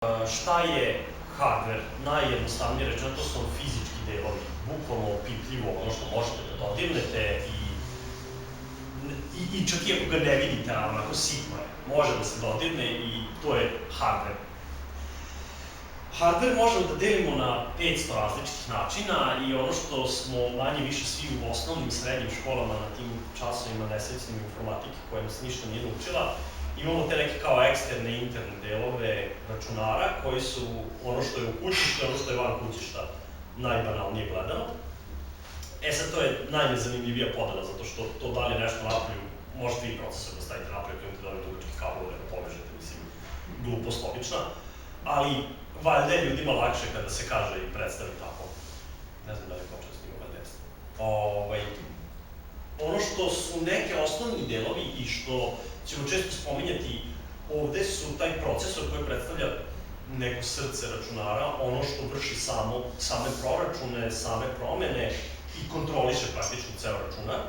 Šta je hardware? Najjednostavnije rečeno, to su fizički delovi, bukvalno opipljivo, ono što možete da dodirnete i čak i ako ga ne vidite, onako sitno je, može da se dodirne i to je hardware. Hardware možemo da delimo na 500 različitih načina i ono što smo manje više svi u osnovnim i srednjim školama na tim časovima nesrećnim informatike koja nas ništa nije naučila, imamo te neke kao eksterne i interne delove računara koji su ono što je u kućištu i ono što je van kućišta, najbanalnije gledano. Sad to je najnezanimljivija podela, zato što to da li je nešto napolju, možete i procesor da stavite napolju ako imate dovoljno dugačkih kablova da ga povežete, mislim, glupost obična, ali valjda je ljudima lakše kada se kaže i predstavi tako. Ne znam da li je počeo s njim ovaj tekst. Ono što su neke osnovni delovi i što ćemo često spominjati ovde su taj procesor koji predstavlja neko srce računara, ono što vrši same proračune, same promene i kontroliše praktično ceo računar.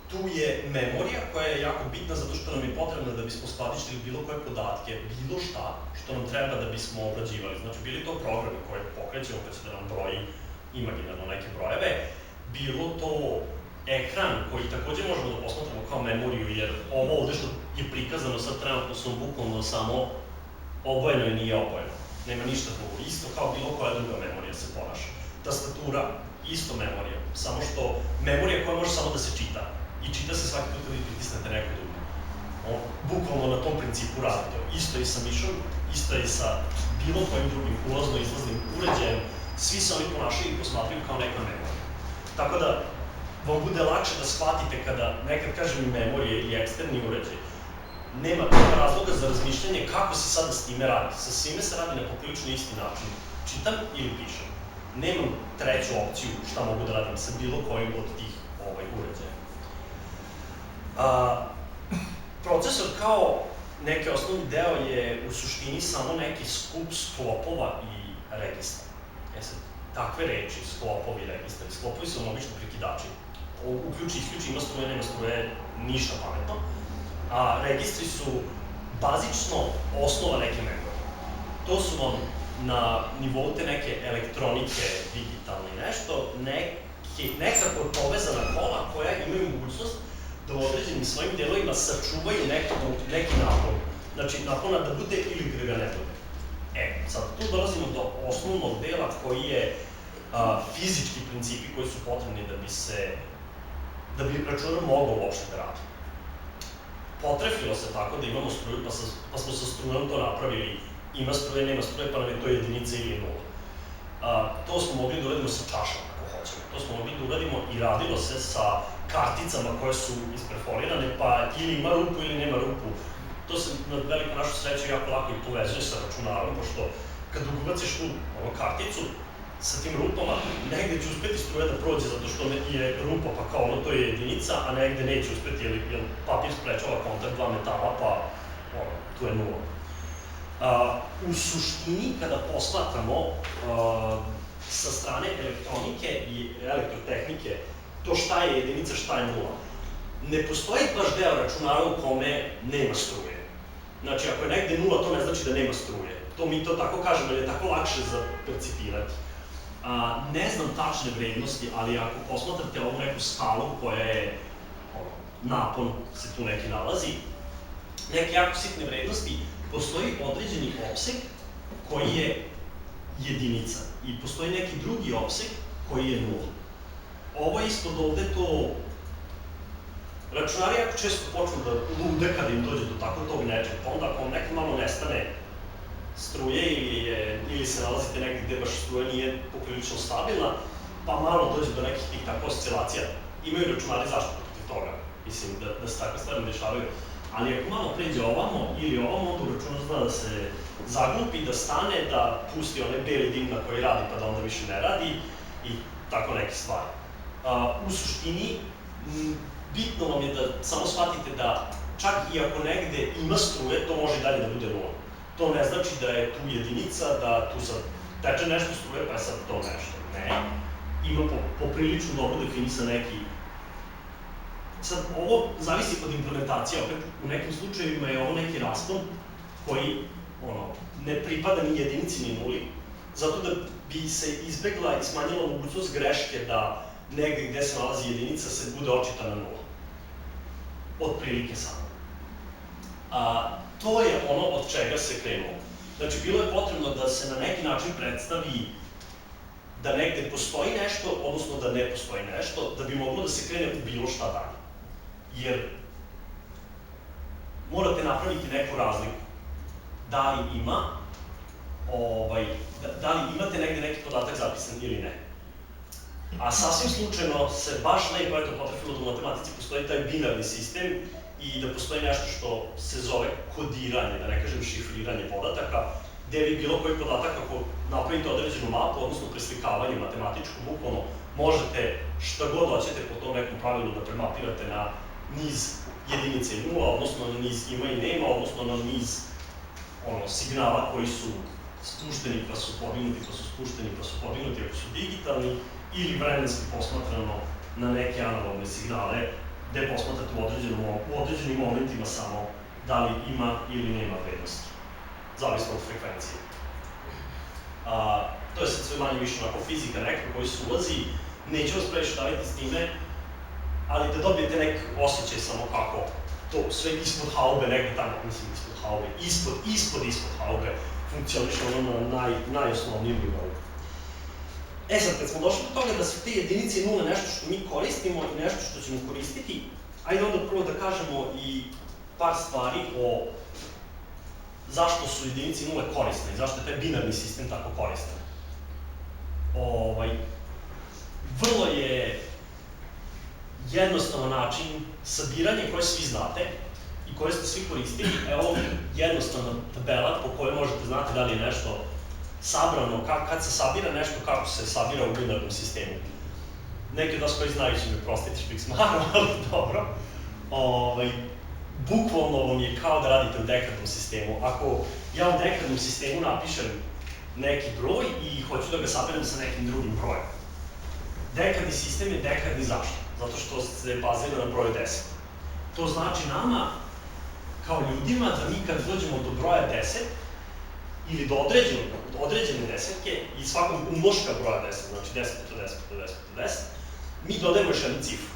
Tu je memorija koja je jako bitna zato što nam je potrebna da bismo skladištili bilo koje podatke, bilo šta što nam treba da bismo obrađivali. Znači, bili to programi koje pokrećemo pa će da nam broji imaginarno neke brojeve, bilo to ekran koji takođe možemo da posmatramo kao memoriju, jer ovo ovde što je prikazano sad trenutno su bukvalno samo obojeno i nije obojeno. Nema ništa drugo. Isto kao bilo koja druga memorija se ponaša. Tastatura, isto memorija, samo što memorija koja može samo da se čita. I čita se svaki put kada vi pritisnete neko drugo. Bukvalno na tom principu radi to. Isto i sa mišom, isto i sa bilo kojim drugim ulazno-izlaznim uređajem. Svi se oni ponašaju i posmatraju kao neka memorija. Tako da vam bude lakše da shvatite kada nekad kažem memorije i eksterni uređaj. Nema razloga za razmišljanje kako se sada s time radi. Sa svime se radi na poprilično isti način. Čitam ili pišem. Nemam treću opciju šta mogu da radim sa bilo kojim od tih uređaja. Procesor kao neki osnovni deo je u suštini samo neki skup sklopova i registra. Sad, takve reči, sklopovi i registri. Sklopovi su obično prekidači. Uključi, isključi, ima struje, nema struje, ništa pametno. A registri su bazično osnova neke memorije. To su vam na nivou te neke elektronike, digitalne i nešto, nekako povezana kola koja imaju mogućnost da u određenim svojim delovima sačuvaju neki napon. Znači, napona da bude ili da ga ne bude. Sad tu dolazimo do osnovnog dela koji je fizički principi koji su potrebni da bi računar mogao uopšte da radi. Potrefilo se tako da imamo struju, pa smo sa strujom to napravili, ima struje, nema struje, pa nam je to jedinica ili nula. To smo mogli da uradimo sa čašama, ako hoćemo. To smo mogli da uradimo i radilo se sa karticama koje su isperforirane, pa ili ima rupu ili nema rupu. To se na veliku našu sreću jako lako i povezuje sa računarom, pošto kad ubaciš tu karticu, sa tim rupama, negde će uspeti struja da prođe zato što je rupa, pa kao ono to je jedinica, a negde neće uspeti jer papir sprečava kontakt dva metala, pa tu je nula. U suštini, kada posmatramo sa strane elektronike i elektrotehnike, to šta je jedinica, šta je nula, ne postoji baš deo računara u kome nema struje. Znači, ako je negde nula, to ne znači da nema struje. Mi to tako kažemo, jer je tako lakše za percipirati. Ne znam tačne vrednosti, ali ako posmatrate ovu neku skalu koja je, napon se tu neki nalazi, neke jako sitne vrednosti, postoji određeni opseg koji je jedinica i postoji neki drugi opseg koji je nula. Ovo ispod ovde to računari jako često počnu da lude kada im dođe do tako tog nečeg, pa onda ako vam nekad malo nestane struje ili se nalazite negdje gde baš struja nije poprilično stabilna, pa malo dođe do nekih tih tako oscilacija. Imaju računari zaštitu protiv toga, mislim da se takve stvari dešavaju. Ali ako malo pređe ovamo ili ovamo, onda računar zna da se zaglupi, da stane, da pusti onaj beli dim na koji radi pa da onda više ne radi i tako neke stvari. U suštini, bitno vam je da samo shvatite da čak i ako negde ima struje, to može i dalje da bude nula. To ne znači da je tu jedinica, da tu sad teče nešto struje, pa je sad to nešto. Ne. Ima poprilično dobro definisan neki. Sad, ovo zavisi od implementacije, opet u nekim slučajevima je ovo neki raspon koji ne pripada ni jedinici ni nuli, zato da bi se izbegla i smanjila mogućnost greške da negde gde se nalazi jedinica se bude očitana nula. Otprilike samo. To je ono od čega se krenulo. Znači, bilo je potrebno da se na neki način predstavi da negde postoji nešto, odnosno da ne postoji nešto, da bi moglo da se krene u bilo šta dalje. Jer morate napraviti neku razliku. Da li imate negde neki podatak zapisan ili ne. A sasvim slučajno se baš lepo potrefilo da u matematici postoji taj binarni sistem i da postoji nešto što se zove kodiranje, da ne kažem šifriranje podataka, gde vi bilo koji podatak, ako napravite određenu mapu, odnosno preslikavanje matematičku, bukvalno možete šta god hoćete po tom nekom pravilu da premapirate na niz jedinice i nula, odnosno na niz ima i nema, odnosno na niz signala koji su spušteni pa su podignuti, pa su spušteni pa su podignuti ako su digitalni, ili vremenski posmatrano na neke analogne signale, gde posmatrate u određenim momentima samo da li ima ili nema vrednosti, zavisno od frekvencije. To je sad sve manje više onako fizika neka koji se ulazi, neću vas previše daviti s time, ali da dobijete nek osjećaj samo kako to sve ispod haube, negde tamo, mislim ispod haube, ispod haube funkcioniše ono na najosnovnijem nivou. Sad, kad smo došli do toga da su te jedinice i nule nešto što mi koristimo i nešto što ćemo koristiti, ajde onda prvo da kažemo i par stvari o zašto su jedinice i nule korisne i zašto je taj binarni sistem tako koristan. Vrlo je jednostavan način sabiranja koje svi znate i koje ste svi koristili. Evo jednostavna tabela po kojoj možete znati da li je nešto sabrano, kad se sabira nešto, kako se sabira u binarnom sistemu. Neki od vas koji znaju će me prostiti što ih smaram, ali dobro. Bukvalno vam je kao da radite u dekadnom sistemu. Ako ja u dekadnom sistemu napišem neki broj i hoću da ga saberem sa nekim drugim brojem. Dekadni sistem je dekadni zašto? Zato što se bazira na broju 10. To znači nama, kao ljudima, da mi kad dođemo do broja 10, ili do određene desetke i svakog umnoška broja 10, znači 10 puta 10 puta 10 puta 10, mi dodajemo još jednu cifru.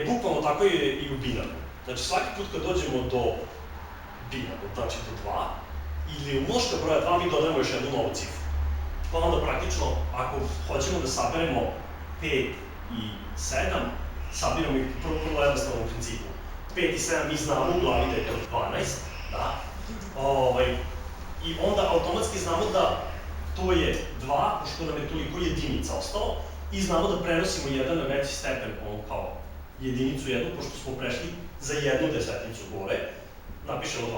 Bukvalno tako je i u binarnom. Znači svaki put kad dođemo do binarnog, znači do 2, ili umnoška broja 2, mi dodajemo još jednu novu cifru. Pa onda praktično, ako hoćemo da saberemo 5 i 7, sabiramo ih prvo jednostavnom principu. 5 i 7 mi znamo u glavi da je to 12, da. I onda automatski znamo da to je 2, pošto nam je toliko jedinica ostalo, i znamo da prenosimo jedan na veći stepen, kao jedinicu jednu, pošto smo prešli za jednu desetnicu gore, napišemo 12.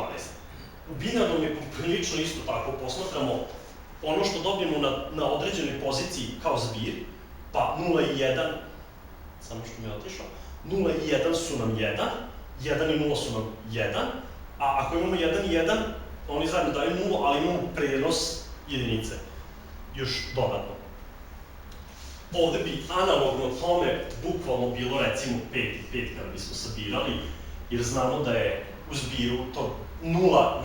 U binarnom je prilično isto tako, posmatramo ono što dobijemo na određenoj poziciji kao zbir, pa 0 i 1, samo što mi je otišao, 0 i 1 su nam 1, 1 i 0 su nam 1, a ako imamo 1 i 1, oni zajedno daju 0, ali imamo prenos jedinice, još dodatno. Ovde bi analogno tome bukvalno bilo recimo 5 i 5 kada bismo sabirali, jer znamo da je u zbiru to 0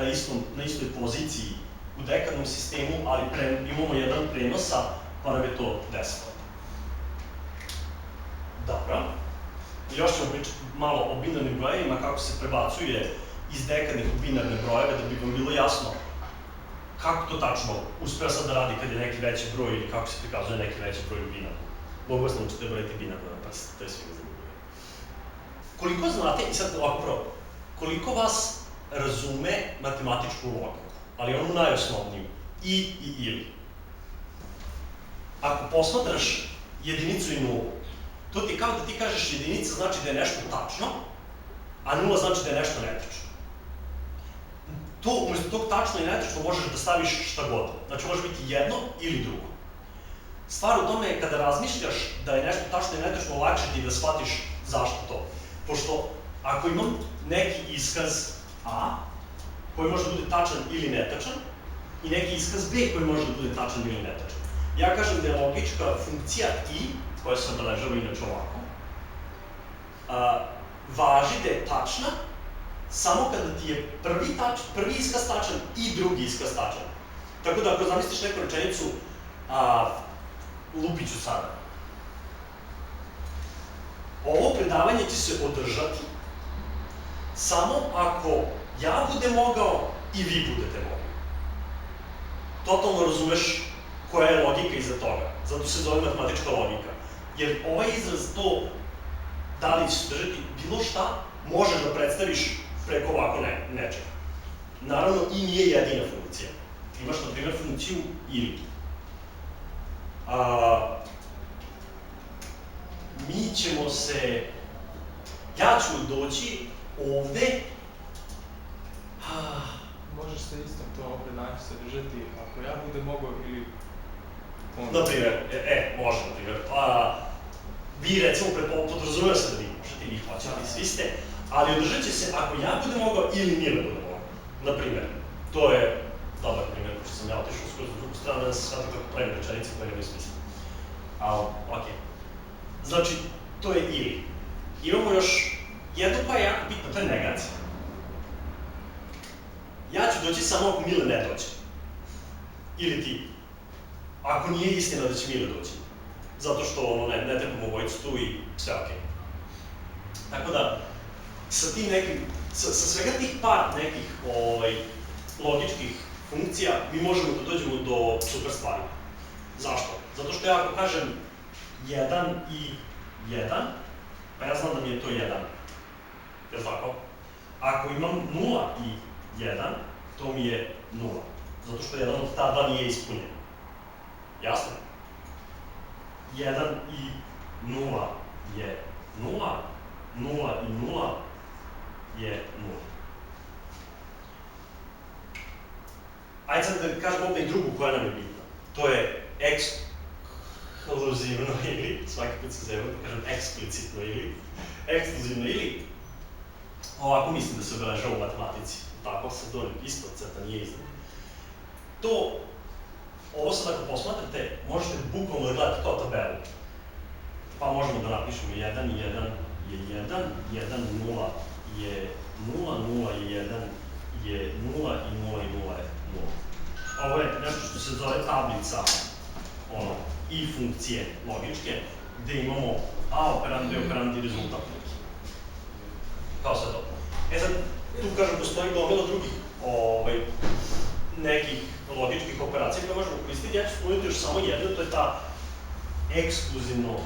na istoj poziciji u dekadnom sistemu, ali imamo jedan prenosa, pa nam je to 10. Dobro. Još ćemo pričati malo o binarnim brojevima, kako se prebacuje iz dekadnih u binarne brojeve, da bi vam bilo jasno kako to tačno uspeo sad da radi kad je neki veći broj ili kako se prikazuje neki veći broj u binarnom. Mogu vas naučiti da brojite binarno na prst, to je svima zanimljivo. Koliko znate, i sad ovako prvo, koliko vas razume matematičku logiku, ali onu najosnovniju, i ili. Ako posmatraš jedinicu i nulu, to ti je kao da ti kažeš jedinica znači da je nešto tačno, a nula znači da je nešto netačno. To, umesto tog tačno i netačno, možeš da staviš šta god. Znači, može biti jedno ili drugo. Stvar u tome je kada razmišljaš da je nešto tačno i netačno, lakše ti da shvatiš zašto to. Pošto, ako imam neki iskaz A, koji može da bude tačan ili netačan, i neki iskaz B koji može da bude tačan ili netačan. Ja kažem da je logička funkcija I, koja se obeležava inače ovako, važi da je tačna samo kada ti je prvi iskaz tačan i drugi iskaz tačan. Tako da ako zamisliš neku rečenicu, lupit ću sada. Ovo predavanje će se održati samo ako ja budem mogao i vi budete mogli. Totalno razumeš koja je logika iza toga. Zato se zove matematička logika. Jer ovaj izraz to, da li će držati bilo šta, možeš da predstaviš preko ovako nečega. Naravno, i nije jedina funkcija. Imaš, na primjer, funkciju ili. Mi ćemo se... Ja ću doći ovde... Možeš se isto to predanje sadržati ako ja budem mogao ili... Naprimjer, može, naprimjer. Vi, recimo, podrazumeva se da vi možete i vi hoćete, svi ste, ali održat će se ako ja budem mogao ili Mile bude mogao. Naprimjer, to je dobar primjer, pošto sam ja otišao skroz u drugu stranu, da se shvati kako pravim rečenice koje nemaju smisla. Ali, okej. Znači, to je ili. Imamo još jedno koja je jako bitna, to je negacija. Ja ću doći samo ako Mile ne dođe. Ili ti. Ako nije istina da će Mile doći. Zato što ne trebamo obojicu tu i sve okej. Tako da, sa tim nekim, sa svega tih par nekih logičkih funkcija, mi možemo da dođemo do super stvari. Zašto? Zato što ja ako kažem 1 i 1, pa ja znam da mi je to 1. Jel' tako? Ako imam 0 i 1, to mi je 0. Zato što jedan od ta dva nije ispunjen. Jasno? 1 i 0 je 0, 0 i 0 je 0. Ajde sad da kažem ovdje i drugu koja nam je bitna. To je ekskluzivno ili, svaki put se zebam da kažem eksplicitno ili, ekskluzivno ili, ovako mislim da se obeležava u matematici. Tako se dolim ispod crta, nije iznad. To, ovo sad ako posmatrate, možete bukvalno da gledate kao tabelu. Pa možemo da napišemo 1 i 1 je 1, 1 i 0 je 0, 0 i 1 je 0 i 0 i 0 je 0. Ovo je nešto što se zove tablica i funkcije logičke, gde imamo a operand, b operand i rezultat. Kao sve to. E sad, tu kažem, postoji gomila drugih nekih logičkih operacija koje možemo koristiti. Ja ću spomenuti još samo jednu, to je ta ekskluzivno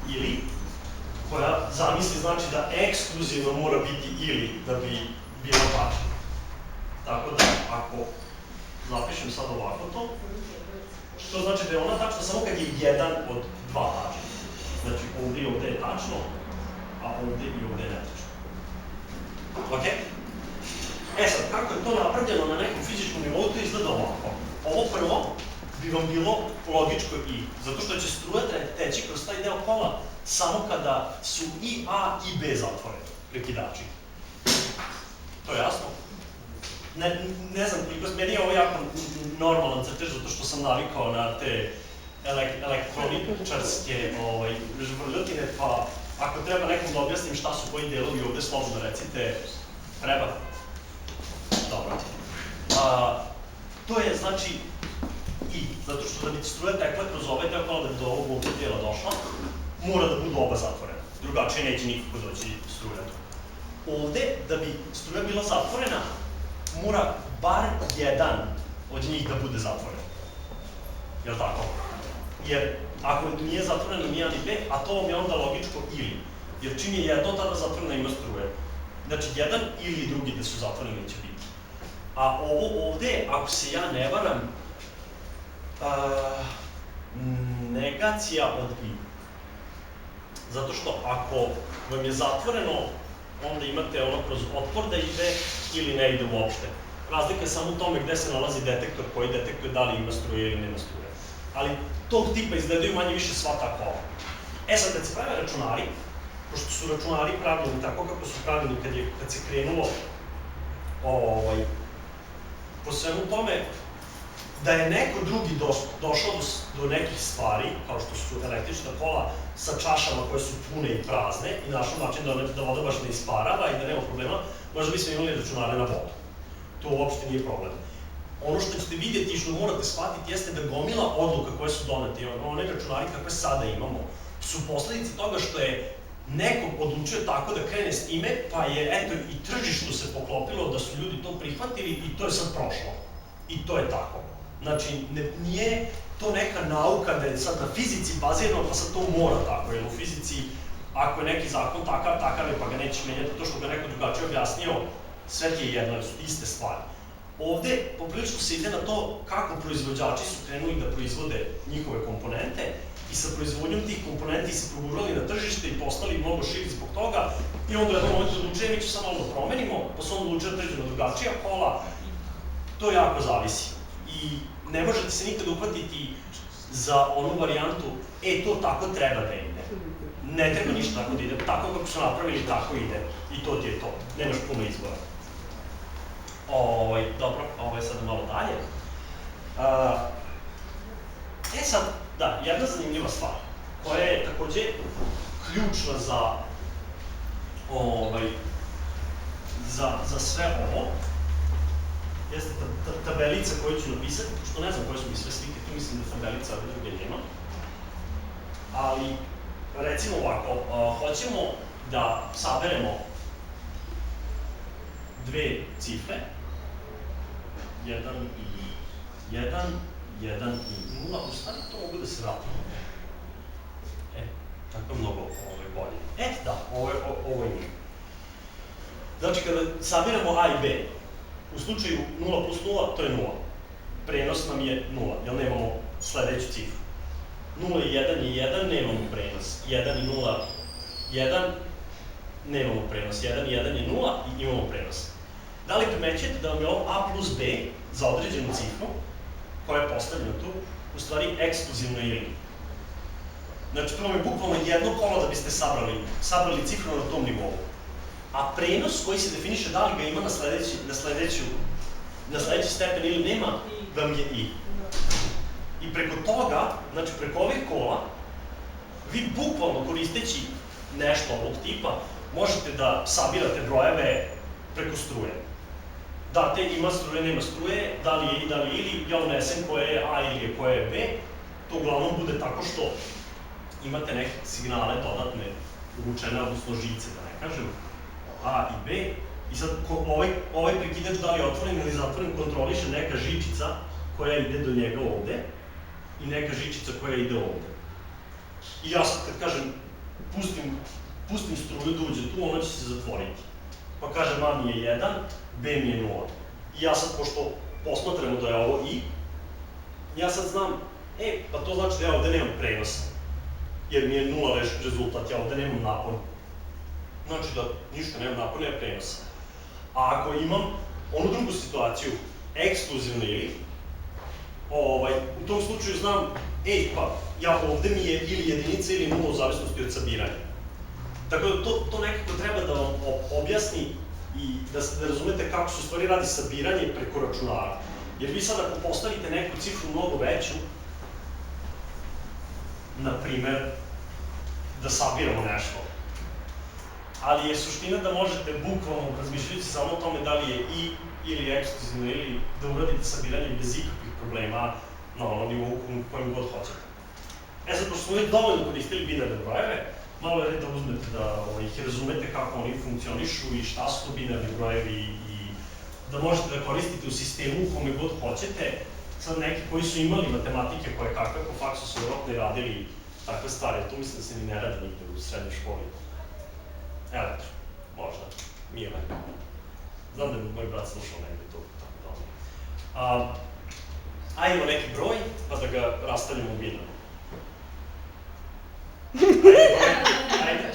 ili, koja zamisli znači da ekskluzivno mora biti ili da bi bilo tačno. Tako da, ako zapišem sad ovako to, to znači da je ona tačna samo kad je jedan od dva tačna. Znači, ovde i ovde je tačno, a ovde i ovde je netačno. Okej? E sad, kako je to napravljeno na nekom fizičkom nivou, to izgleda ovako. Ovo prvo bi vam bilo logičko i, zato što će struja teći kroz taj deo kola samo kada su i A i B zatvoreni, prekidači. To je jasno? Ne znam koliko, meni je ovo jako normalan crtež, zato što sam navikao na te elektroničarske žvrljotine, pa ako treba nekom da objasnim šta su koji delovi ovde, slobodno recite, treba. Dobro. To je znači i, zato što da bi struja tekla kroz ovaj deo kola, da bi do ovog ovog dela došla, mora da budu oba zatvorena. Drugačije neće nikako doći struja. Ovde, da bi struja bila zatvorena, mora bar jedan od njih da bude zatvoren. Jel' tako? Jer ako nije zatvoreno ni A ni B, a to vam je onda logičko ili. Jer čim je jedno tada zatvorena ima struje. Znači, jedan ili drugi da su zatvoreni neće biti. A ovo ovde, ako se ja ne varam, negacija od i. Zato što ako vam je zatvoreno, onda imate ono kroz otvor da ide ili ne ide uopšte. Razlika je samo u tome gde se nalazi detektor koji detektuje da li ima struje ili nema struje. Ali tog tipa izgledaju manje više sva ta kola. E sad, kad se prave računari, pošto su računari pravljeni tako kako su pravljeni kad se krenulo po svemu tome, da je neko drugi došao do nekih stvari, kao što su električna kola sa čašama koje su pune i prazne i našao način da voda baš ne isparava i da nema problema, možda bismo imali računare na vodu. To uopšte nije problem. Ono što ćete vidjeti i što morate shvatiti jeste da gomila odluka koje su donete, one računari kakve sada imamo, su posledice toga što je neko odlučio tako da krene s time, pa je, eto, i tržištu se poklopilo da su ljudi to prihvatili i to je sad prošlo. I to je tako. Znači, nije to neka nauka da je sad na fizici bazirano, pa sad to mora tako, jer u fizici, ako je neki zakon takav je, pa ga nećeš menjati, to što ga neko drugačije objasnio, sve ti je jedno, su iste stvari. Ovde, poprilično se ide na to kako proizvođači su krenuli da proizvode njihove komponente i sa proizvodnjom tih komponenti se progurali na tržište i postali mnogo širi zbog toga i onda u jednom momentu odlučuje, mi ću sad malo da promenimo, pa su onda odlučuje da pređu na drugačija kola, to jako zavisi. I ne možete se nikada uhvatiti za onu varijantu, to tako treba da ide. Ne treba ništa tako da ide, tako kako su napravili, tako ide. I to ti je to, nemaš puno izbora. Dobro, ovo je sad malo dalje. Sad, da, jedna zanimljiva stvar, koja je takođe ključna za sve ovo, jeste tabelica koju ću napisati, pošto ne znam koje su mi sve slike, tu mislim da tabelica druge nema. Ali, recimo ovako, hoćemo da saberemo dve cifre, 1 i 1, 1 i 0, u stvari to mogu da se vratim. Tako je mnogo bolje. Da, ovo je mi. Znači, kada sabiramo A i B, u slučaju 0 plus 0, to je 0. Prenos nam je 0, jer nemamo sledeću cifru. 0 i 1 je 1, nemamo prenos. 1 i 0, 1, nemamo prenos. 1 i 1 je 0 i imamo prenos. Da li primećujete da vam je ovo A plus B za određenu cifru, koja je postavljena tu, u stvari ekskluzivno ili? Znači, to vam je bukvalno jedno kolo da biste sabrali cifru na tom nivou. A prenos koji se definiše da li ga ima na sledeći stepen ili nema, vam je i. I preko toga, znači preko ovih kola, vi bukvalno koristeći nešto ovog tipa, možete da sabirate brojeve preko struje. Date ima struje, nema struje, da li je i, da li je ili, ja unesem koje je A ili koje je B, to uglavnom bude tako što imate neke signale dodatne uvučene, odnosno žice, da ne kažem, A i B, i sad ovaj prekidač da li je otvoren ili zatvoren kontroliše neka žičica koja ide do njega ovde i neka žičica koja ide ovde. I ja sad kad kažem pustim struju da uđe tu, ona će se zatvoriti. Pa kažem A mi je 1, B mi je 0. I ja sad, pošto posmatramo da je ovo I, ja sad znam, pa to znači da ja ovde nemam prenosa, jer mi je 0 rezultat, ja ovde nemam napon. Znači da ništa, nemam napon, nema prenosa. A ako imam onu drugu situaciju, ekskluzivno ili, u tom slučaju znam, pa ja ovde mi je ili jedinica ili 0 u zavisnosti od sabiranja. Tako da to nekako treba da vam objasni i da razumete kako se u stvari radi sabiranje preko računara. Jer vi sad ako postavite neku cifru mnogo veću, na primer, da sabiramo nešto, ali je suština da možete bukvalno razmišljajući samo o tome da li je i ili ekskluzivno ili da uradite sabiranje bez ikakvih problema na onom nivou kojem god hoćete. Sad, pošto smo dovoljno koristili binarne brojeve, malo je red da uzmete da ih razumete kako oni funkcionišu i šta su to binarni brojevi i da možete da koristite u sistemu u kome god hoćete. Sad neki koji su imali matematike koje kakve po faksu su vjerojatno i radili takve stvari, tu mislim da se ni ne radi nigde u srednjoj školi. Elektro, možda, nije meni. Znam da je moj brat slušao negde to, tako da ono. Ajmo neki broj, pa da ga rastavljamo u binarno. Ajde,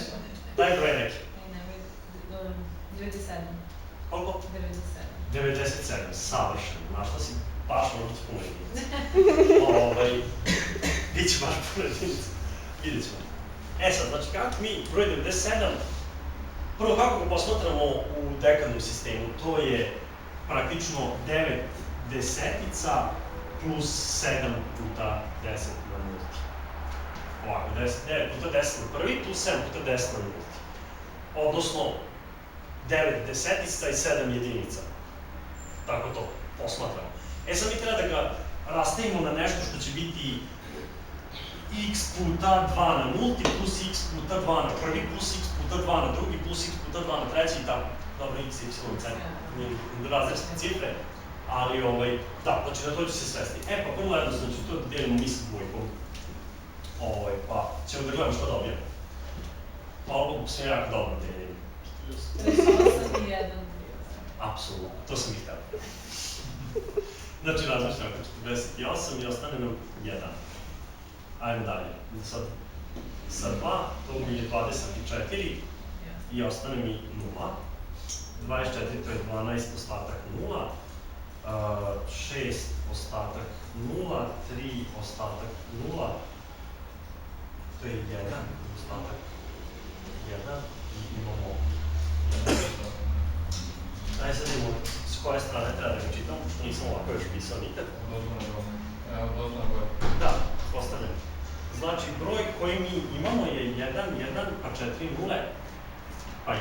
daj broj neki. 97. Koliko? 97. 97, savršeno. Našla si baš možda puno jedinica. Biće baš puno jedinica. Vidjet ćemo. Sad, znači kako mi broj 97, prvo kako ga posmatramo u dekadnom sistemu, to je praktično 9 desetica plus 7 puta 10 na nulti. Ovako, 9 puta 10 na prvi plus 7 puta 10 na nulti. Odnosno, 9 desetica i 7 jedinica. Tako to posmatramo. E sad mi treba da ga rastavimo na nešto što će biti x puta 2 na nulti plus x puta 2 na prvi plus x puta 2 na drugi plus x puta 2 na treći i tako. Dobro, x, y, c, različite cifre, ali da, znači na to će se svesti. E pa vrlo jednostavno, znači to da delimo mi sa dvojkom. Pa ćemo da gledamo što dobijemo. Pa ovo sam jako dobro delimo. 38 i 1. Apsolutno, to sam ih htio. Znači različno ako 48 i ostane nam 1. Ajmo dalje. Sad, sa 2, to mi je 24 i ostane mi 0. 24 to je 12, ostatak 0. 6, ostatak 0. 3, ostatak 0. To je 1, ostatak 1 i imamo 1. Ajde sad imamo s koje strane treba da ga čitam, što nisam ovako još pisao nikad. Da, postavljam. Znači, broj koji mi imamo je 1, 1, pa 4 nule, pa 1.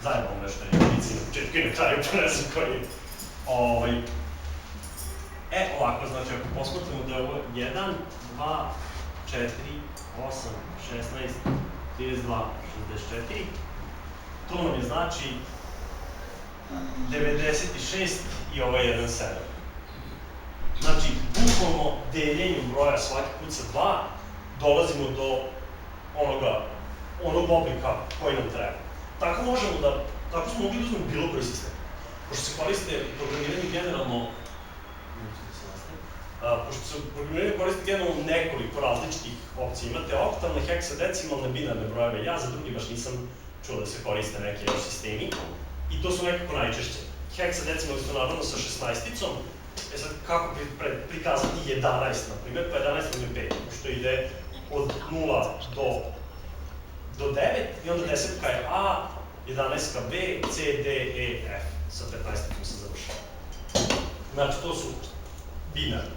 Zajedno nešto je jedinici na početku i na kraju, pa ne znam koji je. Ovako, znači, ako posmatramo da je ovo 1, 2, 4, 8, 16, 32, 64, to nam je znači 96 i ovo je 1, 7. Znači, bukvalno deljenjem broja svaki put sa 2 dolazimo do onog oblika koji nam treba. Tako smo mogli da uzmemo bilo koji sistem. Pošto se koriste programiranje generalno, nekoliko različitih opcija. Imate oktalne, heksadecimalne, binarne brojeve. Ja za drugi baš nisam čuo da se koriste neki još sistemi. I to su nekako najčešće. Heksadecimalni su naravno sa 16-icom. Sad, kako prikazati 11, na primjer, pa 11 nam je 5, pošto ide od 0 do 9, i onda 10-ka je A, 11-ka B, C, D, E, F. Sa 15-kom se završava. Znači, to su binarni.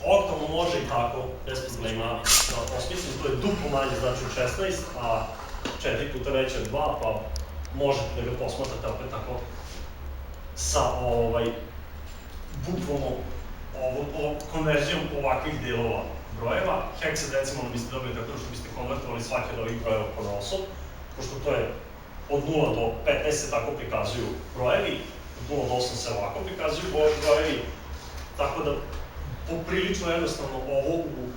Oktalno može i tako, bez problema, da osmislim, to je duplo manje, znači od 16, a 4 puta veće od 2, pa možete da ga posmatrate opet tako sa bukvalno konverzijom ovakvih delova brojeva. Heksadecimalno biste dobili tako što biste konvertovali svaki od ovih brojeva ponaosob, pošto to je od 0 do 15 se tako prikazuju brojevi, od 0 do 8 se ovako prikazuju brojevi, tako da poprilično jednostavno ovo u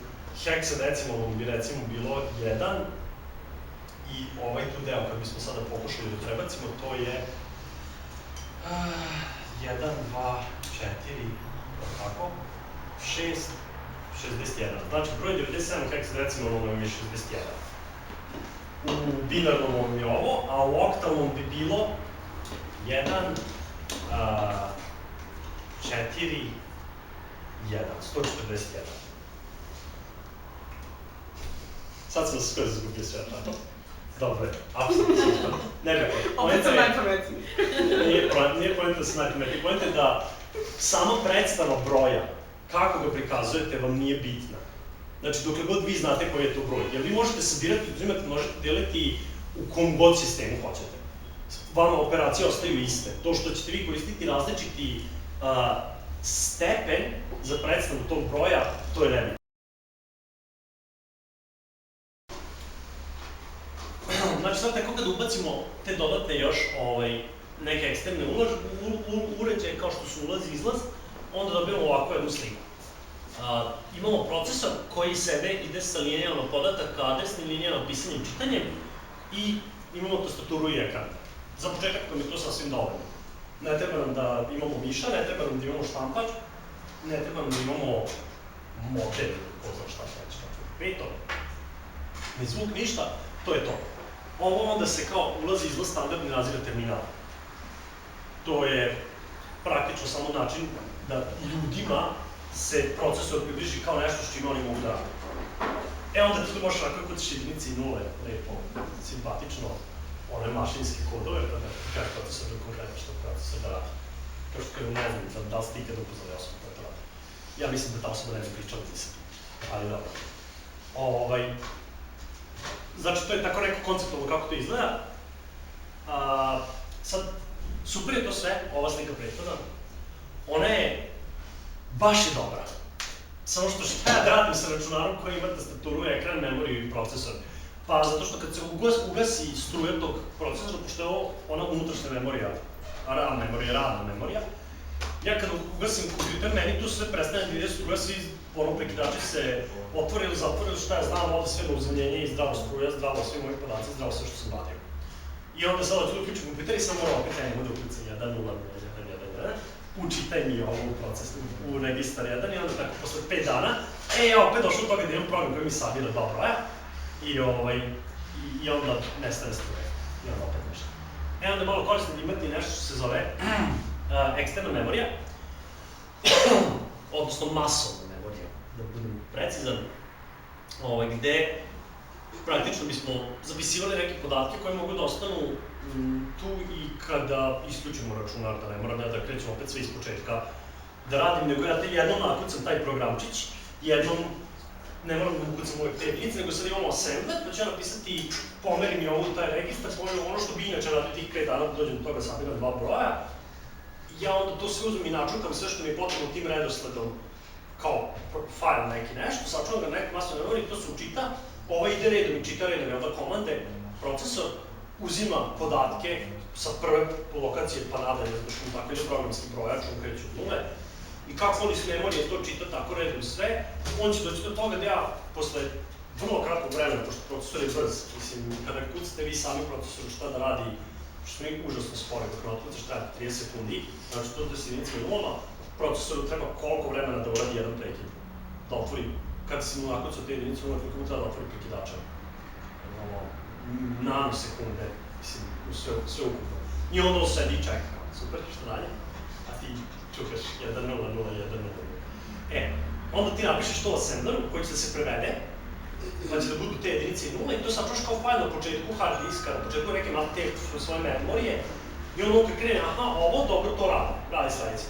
heksadecimalnom bi recimo bilo 1 i tu deo, kad bismo sada pokušali da prebacimo, to je 1, 2, 4, tako, 6, 61. Znači, broj 97 heksadecimalnom vam je 61. U binarnom vam je ovo, a u oktalnom bi bilo 1, 4, 1, 141. Sad sam se skoro izgubio sve, tako? Dobre, apsolutno super. Nebeko. Opet sam najpametniji. Nije pojenta da se najpametniji. Pojenta je da sama predstava broja, kako ga prikazujete, vam nije bitna. Znači, dokle god vi znate koji je to broj. Jer vi možete sabirati, uzimati, možete deliti u kom god sistemu hoćete. Vama operacije ostaju iste. To što ćete vi koristiti različiti stepen za predstavu tog broja, to je nebitno. Znači sad tako kada ubacimo te dodatne još neke eksterne uređaje kao što su ulaz i izlaz, onda dobijemo ovakvu jednu sliku. Imamo procesor koji sebe ide sa linijama podataka, desnim linijama pisanjem i čitanjem i imamo tastaturu i ekran. Za početak nam je to sasvim dovoljno. Ne treba nam da imamo miša, ne treba nam da imamo štampač, ne treba nam da imamo model, ko zna šta reći, peto, ne zvuk, ništa, to je to. Ovo onda se kao ulazi i izlaz standardni naziva terminala. To je praktično samo način da ljudima se procesor približi kao nešto s čime oni mogu da rade. Onda tu možeš onako kod jedinice i nule, lepo, simpatično, one mašinske kodove, pa da kako procesor da konkretno što procesor da radi. kao što kažem, ne znam da li ste ikada upoznali osobu koja to radi. Ja mislim da ta osoba ne bi pričala za se, ali dobro. Znači, to je tako neko konceptualno kako to izgleda. Sad, super je to sve, ova slika prethodna. Ona je baš je dobra. Samo što šta ja da radim sa računarom koji ima tastaturu, ekran, memoriju i procesor? Pa zato što kad se ugasi struja tog procesora, pošto je ovo ona unutrašnja memorija, RAM memorija, radna memorija, ja kada ugasim kompjuter, meni tu sve prestane da ide struja, svi prekidači se otvore ili zatvore, ili šta ja znam, ovde sve na uzemljenje i zdravo struja, zdravo svi moji podaci, zdravo sve što sam radio. I onda sada ću da uključim kompjuter i sam moram opet da uključim 1.0.1.1.1, učitaj mi ovo u proces, u registar 1 i onda tako posle 5 dana, ja opet došao do toga da imam program koji mi sabira 2 broja i onda nestane struje i onda opet nešto. Onda je malo korisno da imati nešto što se zove eksterna memorija, odnosno masovna memorija, da budem precizan, gde praktično bismo zapisivali neke podatke koje mogu da ostanu tu i kada isključimo računar, da ne moram da krećem opet sve iz početka da radim, nego ja jednom nakucam taj programčić, jednom ne moram da ukucam uvek te jedinice, nego sad imamo assembler, pa ću ja napisati, pomeri mi ovo u taj registar, ono što bi inače radio tih 5 dana da dođem do toga sabiram 2 broja, ja onda to sve uzmem i načukam sve što mi je potrebno tim redosledom kao file neki nešto, sačuvam ga na neku masnu memoriju, to se učita, ide redom i čita redom, onda komande, procesor uzima podatke sa prve lokacije pa nadalje, zato što mu tako ide programski brojač, on kreće od nule, i kako on iz memorije to čita tako redom sve, on će doći do toga da ja posle vrlo kratkog vremena, pošto procesor je brz, mislim, kada kucate vi sami procesoru šta da radi, što mi užasno spore, dok ne otkucaš traje 30 sekundi, znači to da se jedinica je nulama, procesoru treba koliko vremena da uradi jedan prekid, da otvori, kada si mu nakucao te jedinice nula, koliko mu treba da otvori prekidača. Nanosekunde, mislim, sve ukupno. I onda on sedi i čeka, super, što dalje? A ti čukaš 1.0.1.0. Onda ti napišeš to u assembleru koji će da se prevede, pa će da budu te jedinice i nula i to sačuvaš kao file na početku hard diska, na početku neke mate svoje memorije i onda on kad krene, aha, ovo dobro to radi, radi sledeće.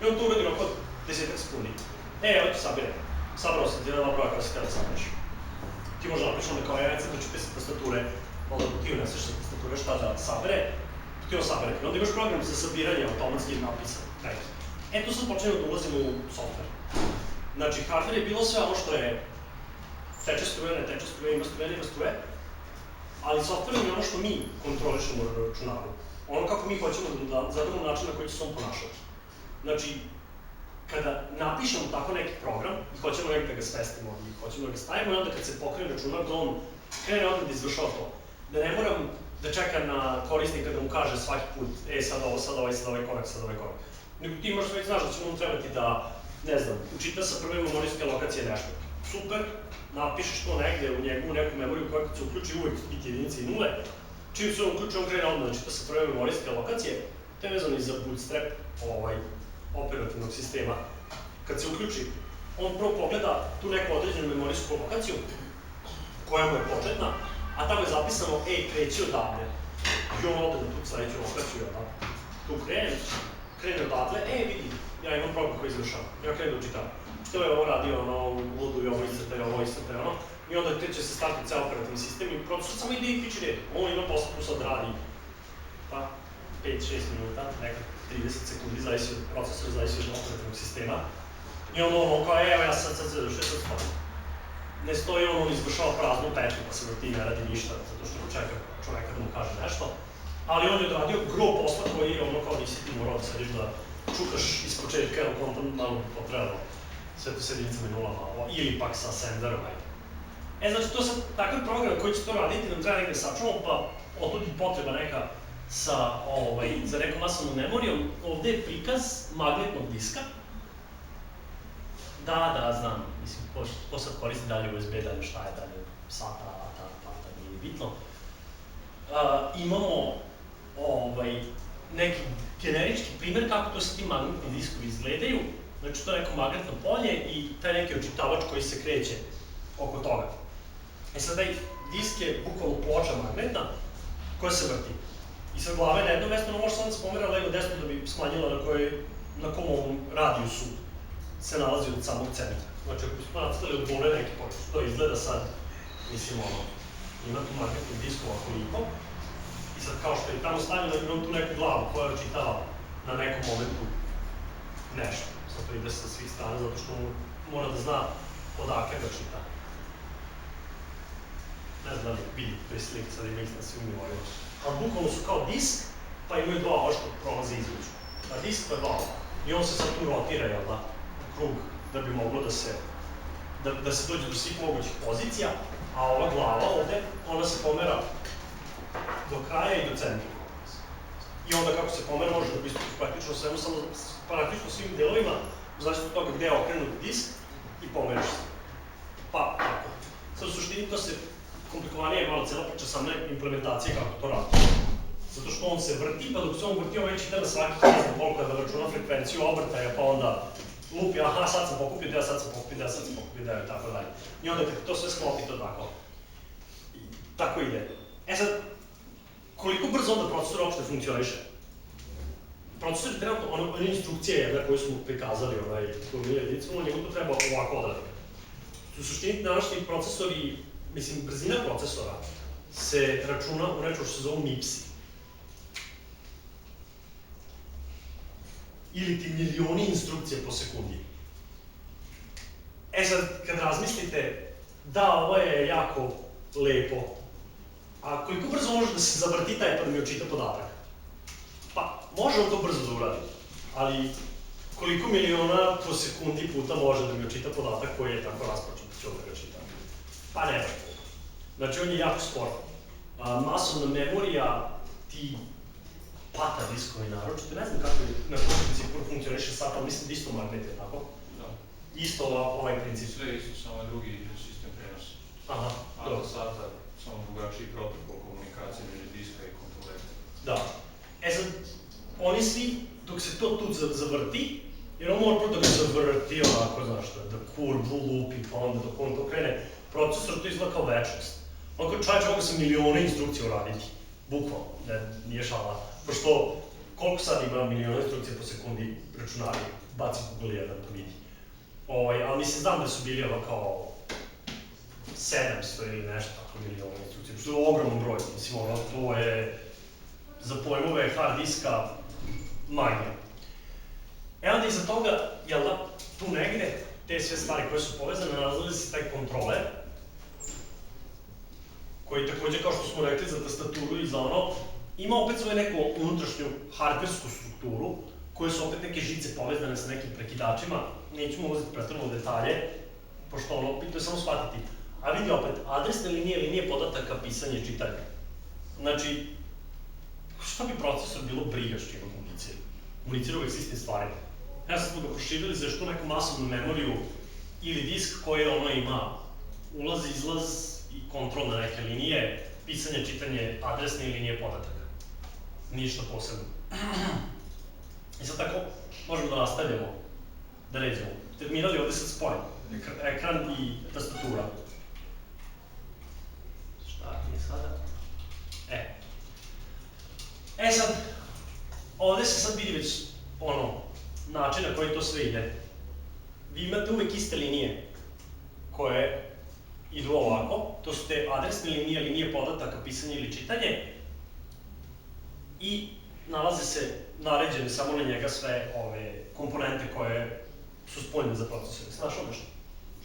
I on to uradi oko 10 sekundi. Evo ti sabire, sabrao sam ti jedna dobra koja si htjela da sabireš. Ti možda napiš onda kao recimo da ću te sa tastature, onda ti uneseš sa tastature šta da sabere, ti on sabere. I onda imaš program za sabiranje automatski napisan. Tu sad počnemo da ulazimo u software. Znači, hardware je bilo sve ono što je teče struje, ne teče struje, ima struje, nema struje, ali software je ono što mi kontrolišemo na računaru. Ono kako mi hoćemo da zadamo način na koji će se on ponašati. Znači, kada napišemo tako neki program i hoćemo nekako da ga svestimo i hoćemo da ga stavimo i onda kad se pokrene računar da on krene odmah da izvršava to. Da ne moram da čeka na korisnika da mu kaže svaki put sad ovaj korak. Nego ti možeš već znaš da će mu trebati da, ne znam, učita sa prve memorijske lokacije nešto. Super, napišeš to negde u neku memoriju koja kad se uključi uvek biti jedinice i nule. Čim se on uključi, on krene odmah da čita sa prve memorijske lokacije. To je vezano i za bootstrap operativnog sistema. Kad se uključi, on prvo pogleda tu neku određenu memorijsku lokaciju koja mu je početna, a tamo je zapisano, kreći odavde. I on ode na tu sledeću lokaciju, tu krene odavde, vidi, ja imam program koji izvršava, ja krenu da učitam. Što je ovo radio, ludu i ovo iscrte, i onda će se startiti ceo operativni sistem i procesor samo ide i piči red. On ima posle tu sad radi, 5-6 minuta, nekako 30 sekundi, zavisi od procesora, zavisi od operativnog sistema. I onda ono kao, ja sad završio, sad stoji. Ne stoji on izvršava praznu petlju, pa se vrti i ne radi ništa, zato što čeka čoveka da mu kaže nešto. Ali on je odradio gro posla koji je ono kao nisi ti morao da sediš da čukaš iz početka, jer on tam malo potrebalo sve to s jedinicama i nulama, ili pak sa assemblerom. Znači to sad takav program koji će to raditi nam treba negde sačuvamo, pa otud i potreba neka za nekom masovnom memorijom. Ovde je prikaz magnetnog diska. Da, znam, mislim, ko sad koristi dalje USB, dalje šta je, dalje SATA, ATA, nije bitno. Imamo neki generički primer kako to sa ti magnetni diskovi izgledaju. Znači, to je neko magnetno polje i taj neki očitavač koji se kreće oko toga. Sad taj disk je bukvalno ploča magnetna koja se vrti. I sad glava je na jednom mjestu, ono može samo da se pomera levo desno da bi smanjila na kom ovom radijusu se nalazi od samog centra. Znači, ako smo nacrtali od gore neki počet, to izgleda sad, mislim, ono, ima tu magnetnih diskova koliko, i sad kao što je tamo stavljeno, imam tu neku glavu koja je čitala na nekom momentu nešto. Sad to ide sa svih strana, zato što mora da zna odakle ga čita. Ne znam da li vidi toj slik, sad ima ih na svim nivoima. Ali bukvalno su kao disk, pa imaju dva ova što prolaze između. A disk to je dva ova. I on se sad tu rotira, jel da, u krug, da bi moglo da se dođe do svih mogućih pozicija, a ova glava ovde, ona se pomera do kraja i do centra. I onda kako se pomera može da pristupiš praktično svemu, samo praktično svim delovima, u zaštitu toga gde je okrenut disk i pomeriš se. Pa, tako. Sad u suštini to se komplikovanije je malo cijela priča sam implementacije kako to radi. Zato što on se vrti, pa dok se on vrti, on već ide na svaki ne znam koliko da računa frekvenciju obrtaja, pa onda lupi, aha, sad sam pokupio deo, sad sam pokupio deo, sad sam pokupio deo i tako dalje. I onda kad to sve sklopi, to tako. Tako ide. E sad, koliko brzo onda procesor uopšte funkcioniše? Procesor je trenutno, one instrukcije koje smo prikazali, koju jedinicu, njemu to treba ovako odraditi. U suštini današnji procesori, mislim, brzina procesora se računa u nečemu što se zovu MIPS-i. Ili ti milioni instrukcije po sekundi. E sad, kad razmislite, da, ovo je jako lepo, a koliko brzo može da se zavrti taj pa da mi očita podatak? Pa, može on to brzo da uradi, ali koliko miliona po sekundi puta može da mi očita podatak koji je tako raspočet da će ovdje ga čita? Pa ne. Znači, on je jako spor. Masovna memorija, ti pata diskovi naročito, ne znam kako je na koji principu funkcioniše sad, ali mislim da isto magnet je, tako? Da. Isto ovaj princip. Sve isto, samo drugi sistem prenosa. Aha, dobro. SATA, samo drugačiji protokol komunikacije među diska i kontrolera. Da. E sad, oni svi, dok se to tu zavrti, jer on mora prvo da ga zavrti ovako, znaš, da kurvu lupi, pa onda dok on to krene, procesor to izgleda kao večnost. Onako čovječ mogu sam milione instrukcija uraditi, bukvalno, nije šala. Pošto, koliko sad ima miliona instrukcija po sekundi računari, baci Google jedan to vidi. Ali mislim, znam da su bili kao 700 ili nešto tako miliona instrukcija, pošto je ogroman broj, mislim, to je za pojmove hard diska magija. E onda iza toga, jel da, tu negde, te sve stvari koje su povezane, nalazi se taj kontroler, koji takođe, kao što smo rekli, za tastaturu i za ono, ima opet svoju neku unutrašnju hardversku strukturu, koje su opet neke žice povezane sa nekim prekidačima, nećemo ulaziti pretredno u detalje, pošto ono, bitno je samo shvatiti. A vidi opet, adresne linije podataka, pisanje i čitanje. Znači, šta bi procesor bilo briga što ima komunicira? Komunicira uvek s istim stvarima. Ja sam smo ga proširili za što neku masovnu memoriju ili disk koji ono ima ulaz, izlaz i kontrol na neke linije, pisanje, čitanje, adresne linije podataka. Ništa posebno. I sad tako možemo da nastavljamo, da ređemo. Terminal je ovde sad spojen, ekran i tastatura. Šta je sada? E sad, ovde se sad vidi već način na koji to sve ide. Vi imate uvek iste linije koje idu ovako, to su te adresne linije, linije podataka, pisanje ili čitanje i nalaze se naređene samo na njega sve ove komponente koje su spoljne za procesore. Znaš ono što?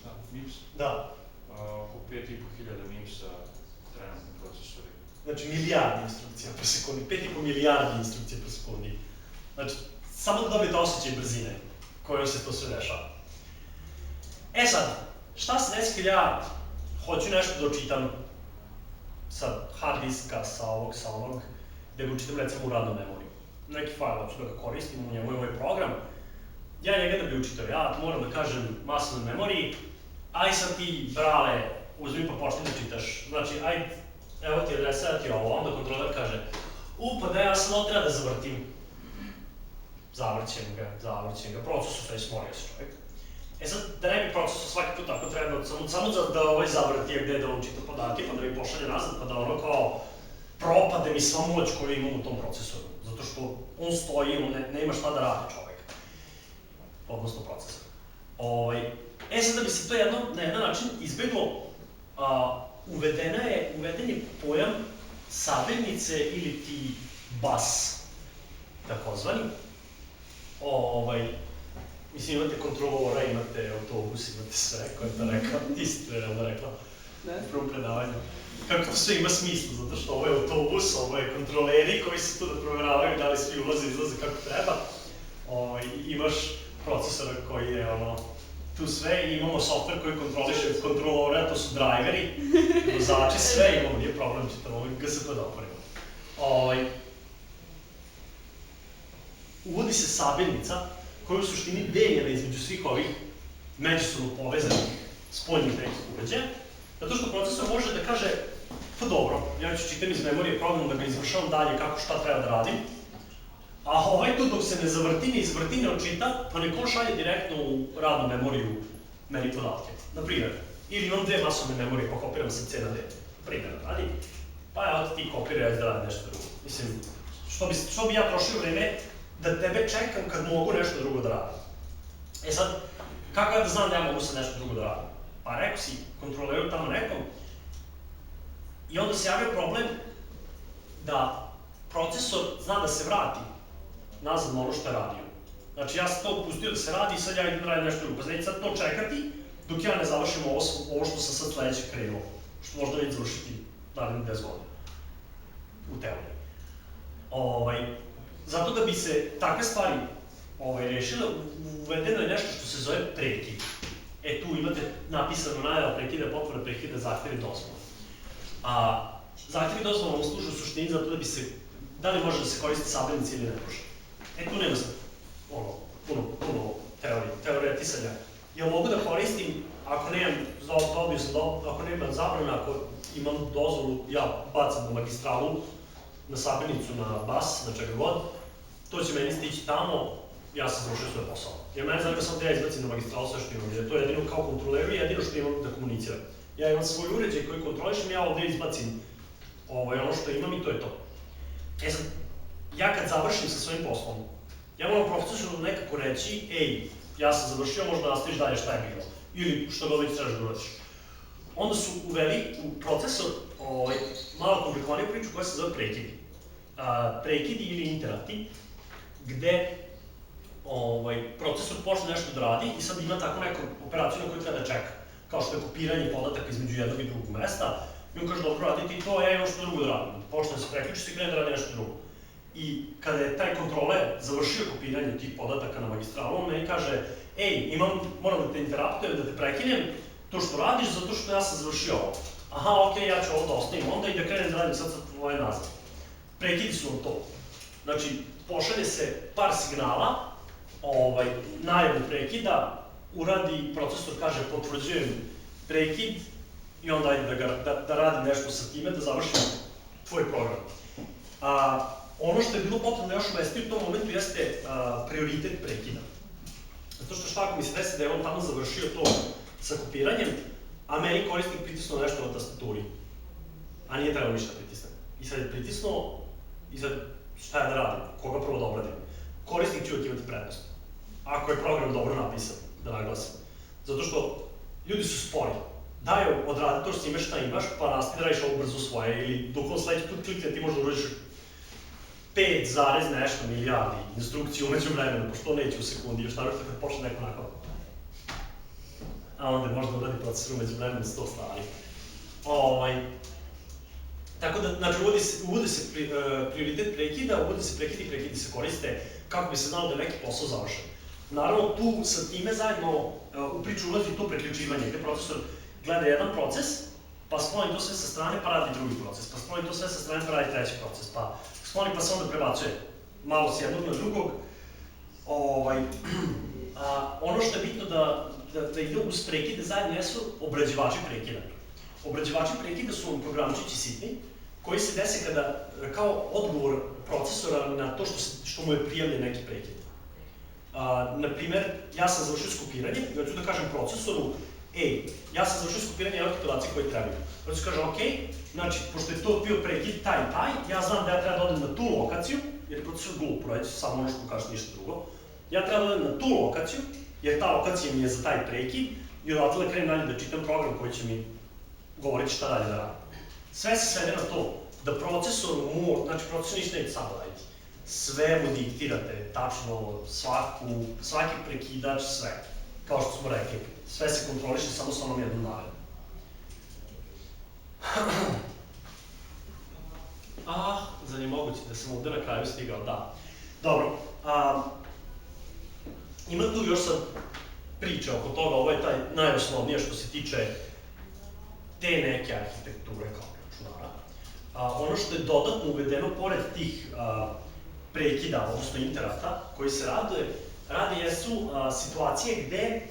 Šta? MIPS? Da. Oko 5.500 MIPS-a trenutni procesori. Znači milijardi instrukcija po sekundi, 5,5 milijardi instrukcija po sekundi. Znači, samo da dobijete osjećaj brzine kojom se to sve dešava. E sad, šta se desi kad ja hoću nešto da očitam sa hard diska, sa onog, gde ga učitam recimo u radnu memoriju. Neki fajl hoću da ga koristim, u njemu je moj program. Ja njega da bi učitao, ja moram da kažem masovnoj memoriji, aj sad ti, brale, uzmi pa počni da čitaš. Znači, aj, evo ti adresa, evo ti ovo, onda kontroler kaže, pa da ja sad ovo treba da zavrtim. Zavrćem ga, procesor sve smorio se čovjek. E sad, da ne bi procesor svaki put tako treba, samo da zavrti gde da on čita podatke, pa da mi pošalje nazad, pa da ono kao propade mi sva moć koju imam u tom procesoru, zato što on stoji, on nema šta da radi čovek, odnosno procesor. Sad da bi se to na jedan način izbeglo, uveden je pojam sabirnice ili ti bus, takozvani. Mislim, imate kontrolora, imate autobus, imate sve, ko je to rekao, isto je rekla u prvom predavanju. Kako to sve ima smisla, zato što ovo je autobus, ovo je kontroleri koji su tu da proveravaju da li svi ulaze i izlaze kako treba. Imaš procesora koji je tu sve i imamo software koji kontroliše od kontrolora, to su driveri, vozači, sve imamo, nije problem, ćete ovo GSP da otvorimo. Uvodi se sabirnica koja je u suštini deljena između svih ovih međusobno povezanih spoljnih nekih uređaja, zato što procesor može da kaže, pa dobro, ja ću čitam iz memorije program da ga izvršavam dalje kako šta treba da radim, a tu dok se ne izvrti, ne očita, pa neko šalje direktno u radnu memoriju meni podatke. Naprimjer, ili imam dve masovne memorije pa kopiram sa C na D, primjer radi, pa evo ti kopiraj da radim nešto drugo. Mislim, što bi ja trošio vreme da tebe čekam kad mogu nešto drugo da radim. Sad, kako ja da znam da ja mogu sad nešto drugo da radim? Pa rekao si kontroleru tamo nekom i onda se javio problem da procesor zna da se vrati nazad na ono što je radio. Znači ja sam to pustio da se radi i sad ja idem da radim nešto drugo. Pa znači sad to čekati dok ja ne završim ovo što sam sad sledeće krenuo, što možda neće završiti narednih 10 godina u teoriji. Zato da bi se takve stvari rešile, uvedeno je nešto što se zove prekid. Tu imate napisano najava prekida, potvora prekida, zahtevi dozvola. Zahtevi dozvola vam služe u suštini zato da bi se, da li može da se koristi sabirnica ili ne može. Tu nema sad puno teoretisanja. Jel mogu da koristim, ako nemam, dobio sam ako nemam zabrana, ako imam dozvolu, ja bacam na magistralu, na sabirnicu, na bas, na čega god, to će meni stići tamo, ja sam završio svoj posao. Jer mene zanima samo da ja izbacim na magistralu sve što imam, jer to je jedino kao kontroleru i jedino što imam da komuniciram. Ja imam svoj uređaj koji kontrolišem, ja ovde izbacim ono što imam i to je to. Sad, ja kad završim sa svojim poslom, ja moram profesoru nekako reći, ej, ja sam završio, možda nastaviš dalje šta je bilo, ili što god već trebaš da uradiš. Onda su uveli u procesor malo komplikovaniju priču koja se zove prekidi. Prekidi ili interati, gde procesor počne nešto da radi i sad ima tako neku operaciju na koju treba da čeka, kao što je kopiranje podataka između jednog i drugog mesta, i on kaže dobro radi ti to, ja imam što drugo da radim, počne da se preključi i krene da radi nešto drugo. I kada je taj kontroler završio kopiranje tih podataka na magistralu, on meni kaže, ej, moram da te interaptujem, da te prekinem to što radiš, zato što ja sam završio ovo. Aha, okej, ja ću ovo da ostavim onda i da krenem da radim sad tvoje nazad. Prekidi su vam to. Znači, pošalje se par signala, najavu prekida, uradi, procesor kaže potvrđujem prekid i onda ajde da radi nešto sa time, da završim tvoj program. Ono što je bilo potrebno još uvesti u tom momentu jeste prioritet prekida. Zato što šta ako mi se desi da je on tamo završio to sa kopiranjem, a meni korisnik pritisnuo nešto na tastaturi, a nije trebalo ništa pritisne. I sad je pritisnuo, i sad šta ja da radim, koga prvo da obradim? Korisnik će uvijek imati prednost. Ako je program dobro napisan, da naglasim. Zato što ljudi su spori. Daj odradi to što imaš šta imaš, pa nastavi da radiš ovo brzo svoje, ili dok on sledeći put klikne ti možda uradiš 5, nešto milijardi instrukciju umeđu vremenu, pošto neće u sekundi, još naravno kad počne neko nakon. A onda možda uradi procesor umeđu vremenu 100 stvari. Tako da, znači, uvodi se prioritet prekida, uvodi se prekidi se koriste kako bi se znalo da je neki posao završen. Naravno, tu sa time zajedno u priču ulazi to preključivanje, gde procesor gleda jedan proces, pa skloni to sve sa strane, pa radi drugi proces, pa skloni to sve sa strane, pa radi treći proces, pa skloni pa se onda prebacuje malo s jednog na drugog. Ono što je bitno da ide uz prekide zajedno jesu obrađivači prekida. Obrađivači prekida su programčići sitni, koji se dese kada, kao odgovor procesora na to što mu je prijavljen neki prekid. Naprimer, ja sam završio s kopiranjem i hoću da kažem procesoru, ja sam završio skopiranje jednog podaci koji trebaju. Znači kažem, ok, znači, pošto je to bio prekid taj, ja znam da ja treba da odem na tu lokaciju, jer je procesor glup, proći samo ono što mu kažeš ništa drugo. Ja treba da odem na tu lokaciju, jer ta lokacija mi je za taj prekid, i odatle da krenem dalje da čitam program koji će mi govoriti šta dalje da radim. Sve se svede na to da procesor znači procesor ništa neće samo raditi. Sve mu diktirate, tačno, svaki prekidač, sve. Kao što smo rekli, sve se kontroliše samo sa onom jednom naredom. Zar je moguće da sam ovde na kraju stigao? Da. Dobro, ima tu još sad priče oko toga, ovo je taj najosnovnije što se tiče te neke arhitekture kao računara. Ono što je dodatno uvedeno pored tih prekida, odnosno interrupta, koji se rade jesu situacije gde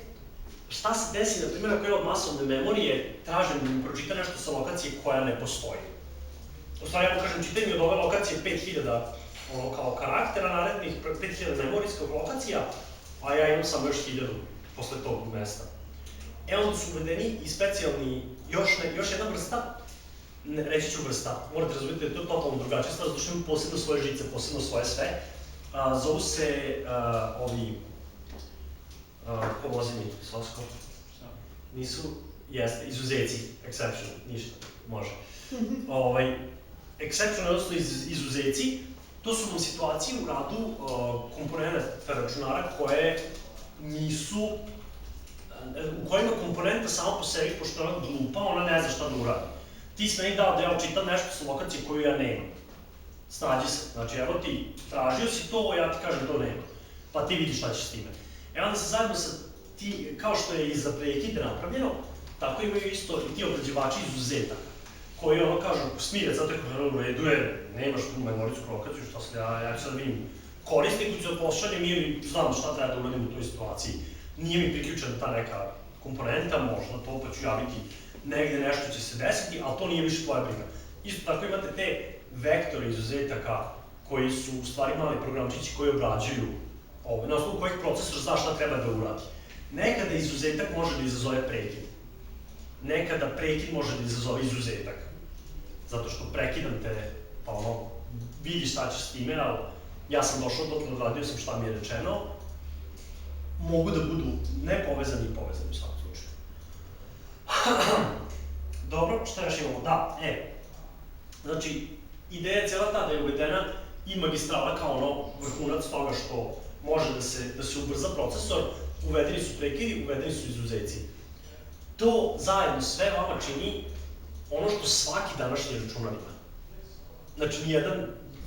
šta se desi, na primjer, ako je od masovne memorije tražim da mi pročita nešto sa lokacije koja ne postoji. U stvari, ja kažem, čitaj mi od ove lokacije 5000 kao karaktera, narednih 5000 memorijskog lokacija, a ja imam samo još 1000 posle tog mesta. Onda su uvedeni i specijalni, još jedna vrsta, reći ću vrsta, morate razumjeti da je to totalno drugačija stvar, zato što imaju posebno svoje žice, posebno svoje sve. Zovu se ko vozi mi, Sosko? Nisu, jeste, izuzeci, exception, ništa, može. Exception, odnosno izuzeci, to su nam situacije u radu komponenta računara koje nisu, u kojima komponenta sama po sebi, pošto je ona glupa, ona ne zna šta da uradi. Ti si meni dao da ja čitam nešto sa lokacije koju ja nemam. Snađi se, znači evo ti, tražio si to, ja ti kažem to nema. Pa ti vidiš šta ćeš s time. Onda se zajedno sa ti, kao što je i za prekide napravljeno, tako imaju isto i ti obrađivači izuzetaka, koji ono kažu, smire, zato je u redu je, nemaš tu memorijsku lokaciju, šta se ja ću sad vidim korisniku ću da pošaljem ili znam šta treba da uradim u toj situaciji. Nije mi priključena ta neka komponenta, možda to pa ću javiti negde nešto će se desiti, ali to nije više tvoja briga. Isto tako imate te vektore izuzetaka koji su u stvari mali programčići koji obrađuju na osnovu kojih procesor zna šta treba da uradi. Nekada izuzetak može da izazove prekid. Nekada prekid može da izazove izuzetak. Zato što prekidam te, pa ono, vidi šta ćeš s time, ali ja sam došao do toga, odradio sam šta mi je rečeno, mogu da budu nepovezani i povezani u svakom slučaju. Dobro, šta još imamo? Da, znači, ideja je cijela ta da je uvedena i magistrala kao ono vrhunac toga što može da se ubrza procesor, uvedeni su prekidi, uvedeni su izuzeci. To zajedno sve vama čini ono što svaki današnji računar ima. Znači,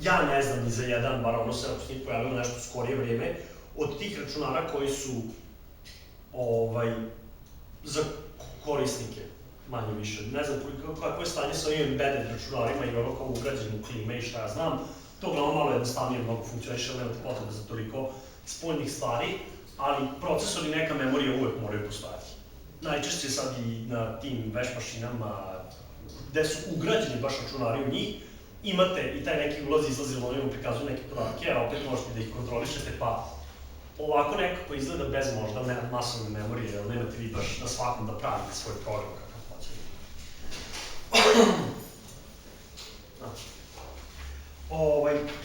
ja ne znam ni za jedan, bar ono se naposljednji pojavilo nešto skorije vreme, od tih računara koji su za korisnike, manje više. Ne znam kako je stanje sa ovim embedded računarima i ono kao ugrađenu klime i šta ja znam. To uglavnom malo jednostavnije mnogo funkcioniše, ali nemate potrebe za toliko spoljnih stvari, ali procesor i neka memorija uvek moraju postojati. Najčešće sad i na tim veš mašinama gde su ugrađeni baš računari u njih, imate i taj neki ulaz i izlaz, ili oni vam prikazuju neke podatke, a opet možete da ih kontrolišete, pa ovako nekako izgleda bez možda masovne memorije, jer nemate vi baš na svakom da pravite svoj program kakav hoćete.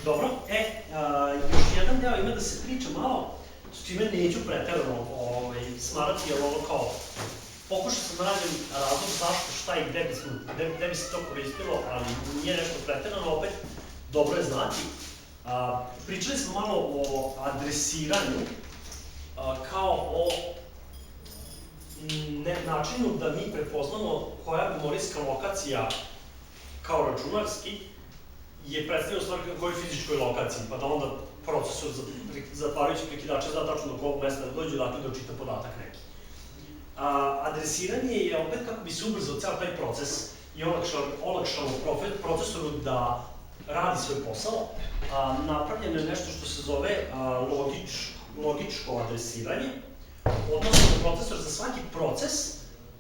Dobro, još jedan deo ima da se priča malo, s čime neću preterano smarati, jer ovo kao, pokušao sam da nađem razlog zašto, šta i gde bi se to koristilo, ali nije nešto preterano, opet dobro je znati. Pričali smo malo o adresiranju, kao o načinu da mi prepoznamo koja memorijska lokacija kao računarski je predstavljena u stvari kojoj fizičkoj lokaciji, pa da onda procesor zatvarajući prekidače zna tačno do kog mesta da dođe, dakle da očita podatak neki. Adresiranje je opet kako bi se ubrzao ceo taj proces i olakšalo procesoru da radi svoj posao. Napravljeno je nešto što se zove logičko adresiranje, odnosno da procesor za svaki proces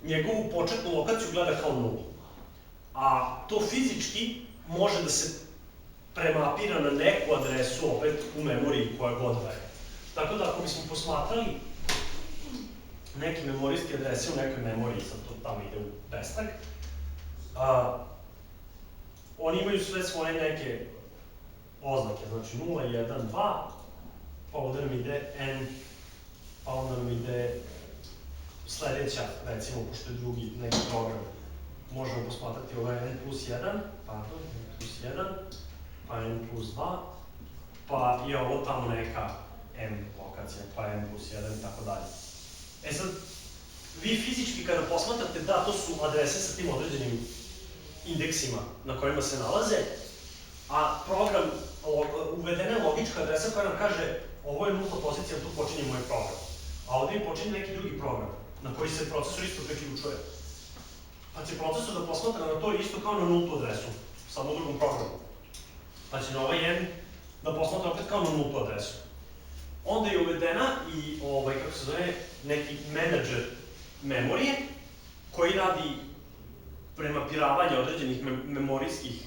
njegovu početnu lokaciju gleda kao nulu. A to fizički može da se premapira na neku adresu, opet u memoriji koja god da je. Tako da ako bismo posmatrali neke memorijske adrese u nekoj memoriji, sad to tamo ide u bestrag, oni imaju sve svoje neke oznake, znači 0, 1, 2, pa ovde nam ide n, pa onda nam ide sledeća, recimo, pošto je drugi neki program, možemo posmatrati ovo je n plus 1, pardon, n plus 1, pa n plus 2, pa je ovo tamo neka m lokacija, pa n plus 1 i tako dalje. E sad, vi fizički kada posmatrate, da, to su adrese sa tim određenim indeksima na kojima se nalaze, a program, uvedena je logička adresa koja nam kaže ovo je nulta pozicija, tu počinje moj program. A ovde mi počinje neki drugi program, na koji se procesor isto priključuje. Pa će procesor da posmatra na to isto kao na nultu adresu, samo u drugom programu. Pa će na ovaj n da posmatra opet kao na nultu adresu. Onda je uvedena i, kako se zove, neki menadžer memorije, koji radi premapiravanje određenih memorijskih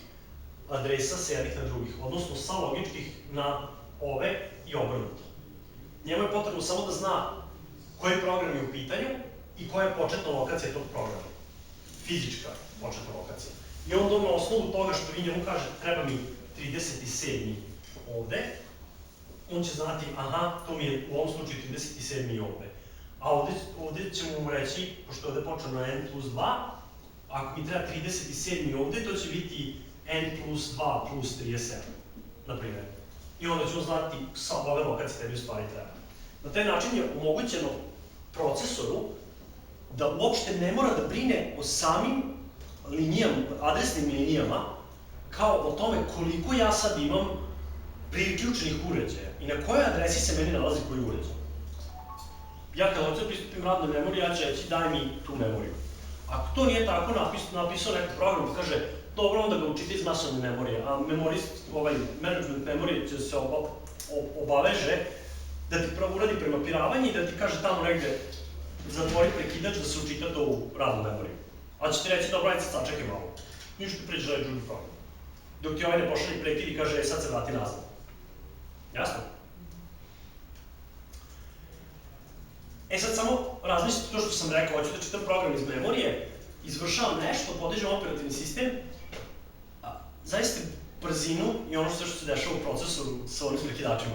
adresa sa jednih na drugih, odnosno sa logičkih na ove i obrnuto. Njemu je potrebno samo da zna koji program je u pitanju i koja je početna lokacija tog programa. Fizička početna lokacija. I onda na osnovu toga što vi njemu kažete treba mi 37. ovde, on će znati, aha, to mi je u ovom slučaju 37. ovde. A ovde ćemo mu reći, pošto je ovde počeo na n plus 2, ako mi treba 37. ovde, to će biti n plus 2 plus 37, na primjer. I onda ćemo znati sa ove lokacije tebi u stvari treba. Na taj način je omogućeno procesoru da uopšte ne mora da brine o samim linijama, adresnim linijama, kao o tome koliko ja sad imam priključenih uređaja i na kojoj adresi se meni nalazi koji uređaj. Ja kada hoću da pristupim radnoj memoriji, ja ću reći daj mi tu memoriju. Ako to nije tako, napisao neki program da kaže dobro, onda ga učite iz masovne memorije, a management memorije će se obaveže da ti prvo uradi premapiravanje i da ti kaže tamo negde zatvori prekidač da se učita to u radnu memoriju. A će ti reći, dobro, ajde sad čekaj malo. Ništa priđe da je drugi program. Dok ti ovaj ne pošalje prekid i kaže, sad se vrati nazad. Jasno? E sad samo razmislite to što sam rekao, hoću da čitam program iz memorije, izvršavam nešto, podižem operativni sistem, zaista brzinu i ono što se dešava u procesoru sa onim prekidačima.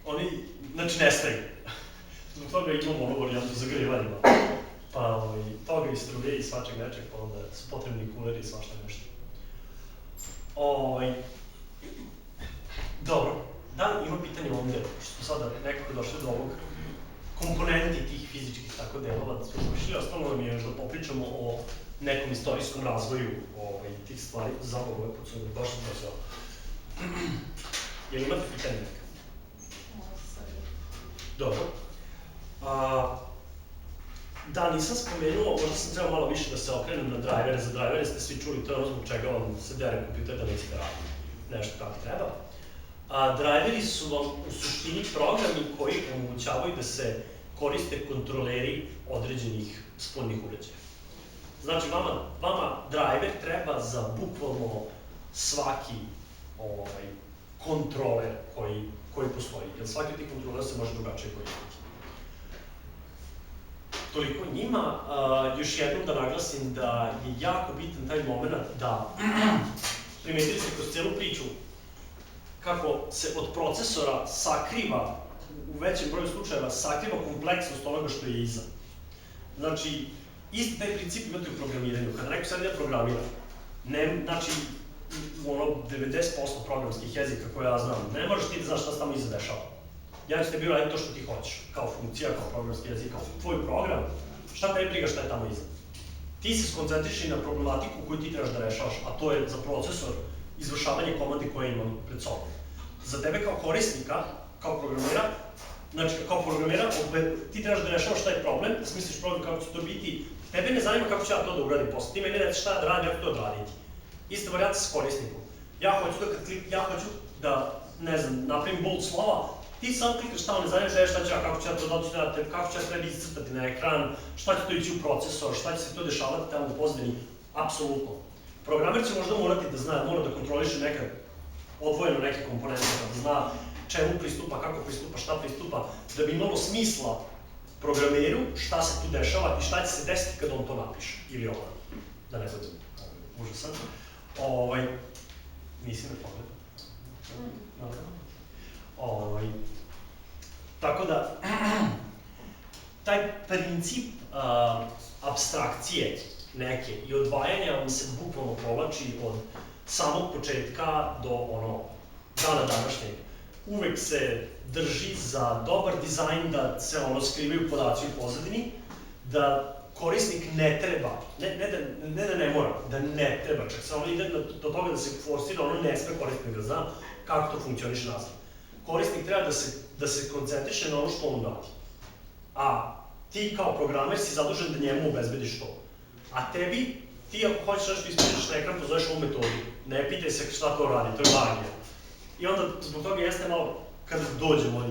Oni, znači, nestaju. Zbog toga imamo ono varijantu za grevanje, pa toga i struje i svačeg nečeg, pa onda su potrebni kuleri i svašta nešto. Dobro, da li ima pitanje ovdje, što smo sada nekako došli do ovog komponenti tih fizičkih tako delova da smo završili, ostalo nam je još da popričamo o nekom istorijskom razvoju tih stvari, zapravo ove pucanje, baš sam to. Jel imate pitanje neka? Dobro. Da, nisam spomenuo, možda sam trebao malo više da se okrenem na drajvere, za drajvere ste svi čuli, to je ono zbog čega vam se dere kompjuter da nećete raditi nešto kako treba. Drajveri su vam u suštini programi koji omogućavaju da se koriste kontroleri određenih spoljnih uređaja. Znači, vama drajver treba za bukvalno svaki kontroler koji postoji, jer svaki od tih kontrolera se može drugačije koristiti. Toliko njima, još jednom da naglasim da je jako bitan taj moment da primetili ste kroz cijelu priču kako se od procesora sakriva, u većem broju slučajeva, sakriva kompleksnost onoga što je iza. Znači, isti taj princip imate u programiranju. Kada neko sad ide programira, znači, u 90% programskih jezika koje ja znam, ne moraš ti da znaš šta se tamo iza dešava. Ja ću tebi uraditi to što ti hoćeš, kao funkcija, kao programski jezik, kao tvoj program, šta te briga šta je tamo iza. Ti se skoncentriši na problematiku koju ti trebaš da rešavaš, a to je za procesor izvršavanje komandi koje imam pred sobom. Za tebe kao korisnika, kao programera, znači kao programera, ti trebaš da rešavaš šta je problem, da smisliš problem kako će to biti, tebe ne zanima kako ću ja to da uradim posle, ti meni reći šta da radim, ja ću to odraditi. Ista varijanta sa korisnikom. Ja hoću da, ne znam, napravim bold slova, ti sam klikaš tamo, ne zanima šta ću ja, kako ću ja to doći, kako ću ja treba iscrtati na ekran, šta će to ići u procesor, šta će se to dešavati tamo u pozadini, apsolutno. Programer će možda morati da zna, mora da kontroliše nekad odvojeno neke komponente, da zna čemu pristupa, kako pristupa, šta pristupa, da bi imalo smisla programeru šta se tu dešava i šta će se desiti kad on to napiše, ili ona, da ne budem užasan. Nisi me pogledao. Tako da, taj princip apstrakcije neke i odvajanja vam se bukvalno povlači od samog početka do dana današnjeg. Uvek se drži za dobar dizajn da se skrivaju podaci u pozadini, da korisnik ne treba, ne da ne mora, da ne treba, čak samo ide do toga da se forsira, ne sme korisnik da zna kako to funkcioniše nazad. Korisnik treba da se koncentriše na ono što on radi. A ti kao programer si zadužen da njemu obezbediš to. A tebi, ti ako hoćeš nešto ispišeš na ekran, pozoveš ovu metodu. Ne pitaj se šta to radi, to je magija. I onda zbog toga jeste malo, kada dođemo,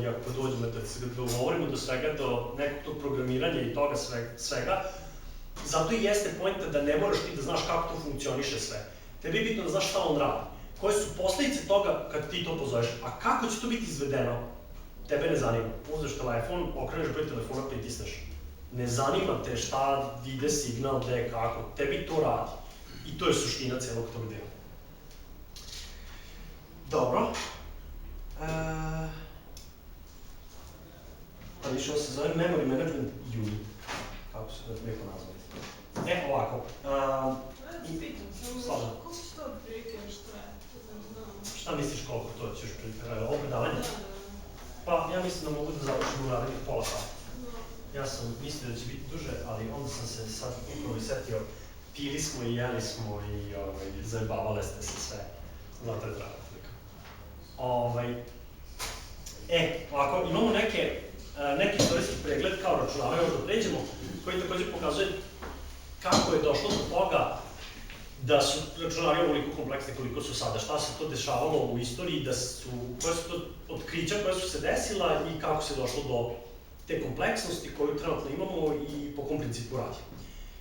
da se dogovorimo do svega, do nekog tog programiranja i toga svega, zato i jeste poenta da ne moraš ti da znaš kako to funkcioniše sve. Tebi je bitno da znaš šta on radi. Koje su posledice toga kad ti to pozoveš, a kako će to biti izvedeno, tebe ne zanima. Uzmeš telefon, okreneš broj telefona, pritisneš. Ne zanima te šta ide signal, gde, kako, tebi to radi. I to je suština celog tog dela. Dobro. Pa više ovo se zove Memory Management Unit. Kako se da neko nazvali? Ovako. Pitam se, Slažem. koliko će to otprilike još trajati? Šta misliš koliko to ćeš ovo predavanje? Pa ja mislim da mogu da završim u narednih pola sata. Ja sam mislio da će biti duže, ali onda sam se sad upravo setio, pili smo i jeli smo i zajebavale ste se sve. Zato je drago toliko. Ovako, imamo neki istorijski pregled kao računara, još da pređemo, koji takođe pokazuje kako je došlo do toga da su računari ovoliko kompleksni koliko su sada, šta se to dešavalo u istoriji, koje su to otkrića koja su se desila i kako se došlo do te kompleksnosti koju trenutno imamo i po kom principu radi.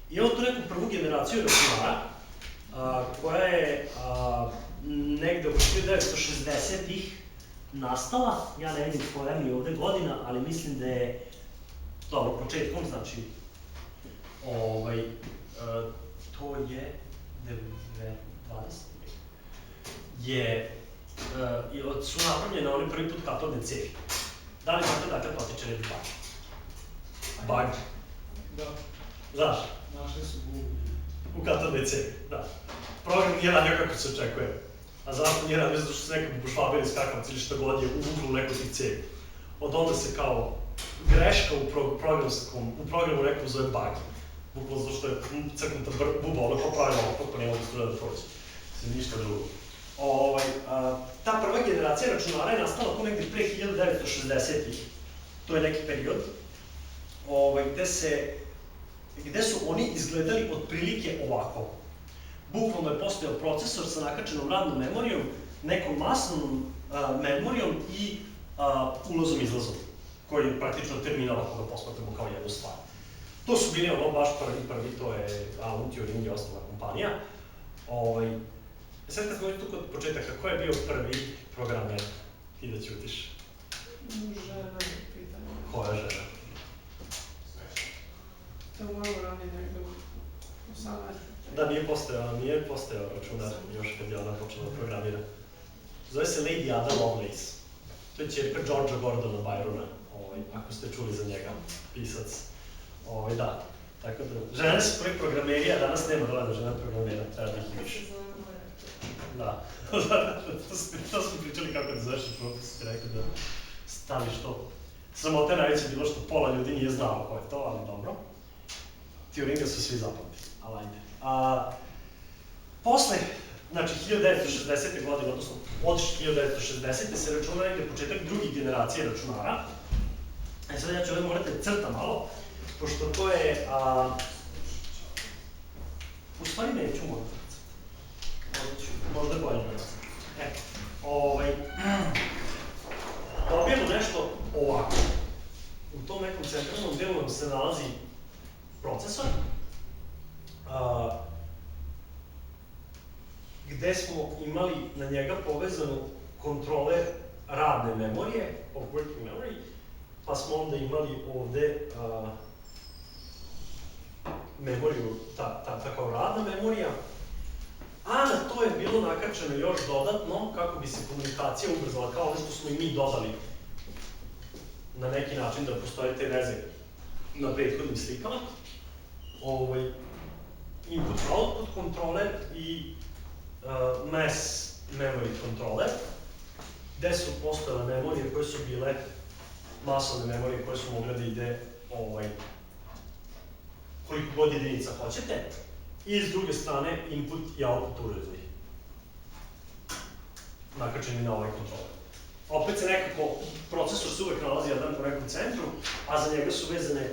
Imamo tu neku prvu generaciju računara koja je negde oko 1960-ih nastala. Ja ne vidim koja mi je ovde godina, ali mislim da je, dobro, početkom, znači, to je 20. Su napravljene oni prvi put katodne cevi. Da li znate dakle potiče neki bug? Bug? Da. Znaš? Našli su u katodne cevi, da. Program nije radio kako se očekuje. A zašto nije radio? Zato što se nekako bušvabili skakavci ili što god je uglu neko tih cevi. Od onda se kao greška u programu nekom zove bug. Bukvalno zato što je crknuta buba, ono popravila kako ne mogu struja da prođe. Ništa drugo. Ta prva generacija računara je nastala tu negde pre 1960-ih. To je neki period gde su oni izgledali otprilike ovako. Bukvalno je postojao procesor sa nakačenom radnom memorijom, nekom masnom memorijom i ulazom-izlazom, koji je praktično terminal ako ga posmatramo kao jednu stvar. To su bili baš prvi, to je Alan Turing i osnovna kompanija. Sad kad smo tu kod početaka, ko je bio prvi programer? Ti da ćutiš. Žena je pitanje. Koja žena? To moramo ranije negde u 18. Da, nije postojao računar još kad je ona počela da programira. Zove se Lady Ada Lovelace. To je ćerka Georgea Gordona Byrona, ako ste čuli za njega, pisac. Da, tako da, žene su prvi programeri, a danas nema dovoljno žena programera, treba da ih imaš. Da, to smo pričali kako da zoveš računar, to si ti rekao da staviš to. Sramota je najveće bilo što pola ljudi nije znao ko je to, ali dobro. Turinga su svi zapamtili, ali ajde. Posle, znači 1960. godine, odnosno od 1960. se računa negde početak drugih generacije računara. Sad ja ću ovdje morate crta malo, pošto to je, u stvari neću morati crta. Možda je bolje da crta. Dobijemo nešto ovako. U tom nekom centralnom delu nam se nalazi procesor, gde smo imali na njega povezanu kontroler radne memorije, of working memory, pa smo onda imali ovde memoriju, ta kao radna memorija, a na to je bilo nakačeno još dodatno kako bi se komunikacija ubrzala, kao ono što smo i mi dodali na neki način da postoje te veze na prethodnim slikama. Input-output controller i mass memory controller, gde su postojale memorije koje su bile masovne memorije koje su mogle da ide koliko god jedinica hoćete, i s druge strane input i output uređaji nakačeni na ovaj kontroler. Opet se nekako, procesor se uvek nalazi jedan po nekom centru, a za njega su vezane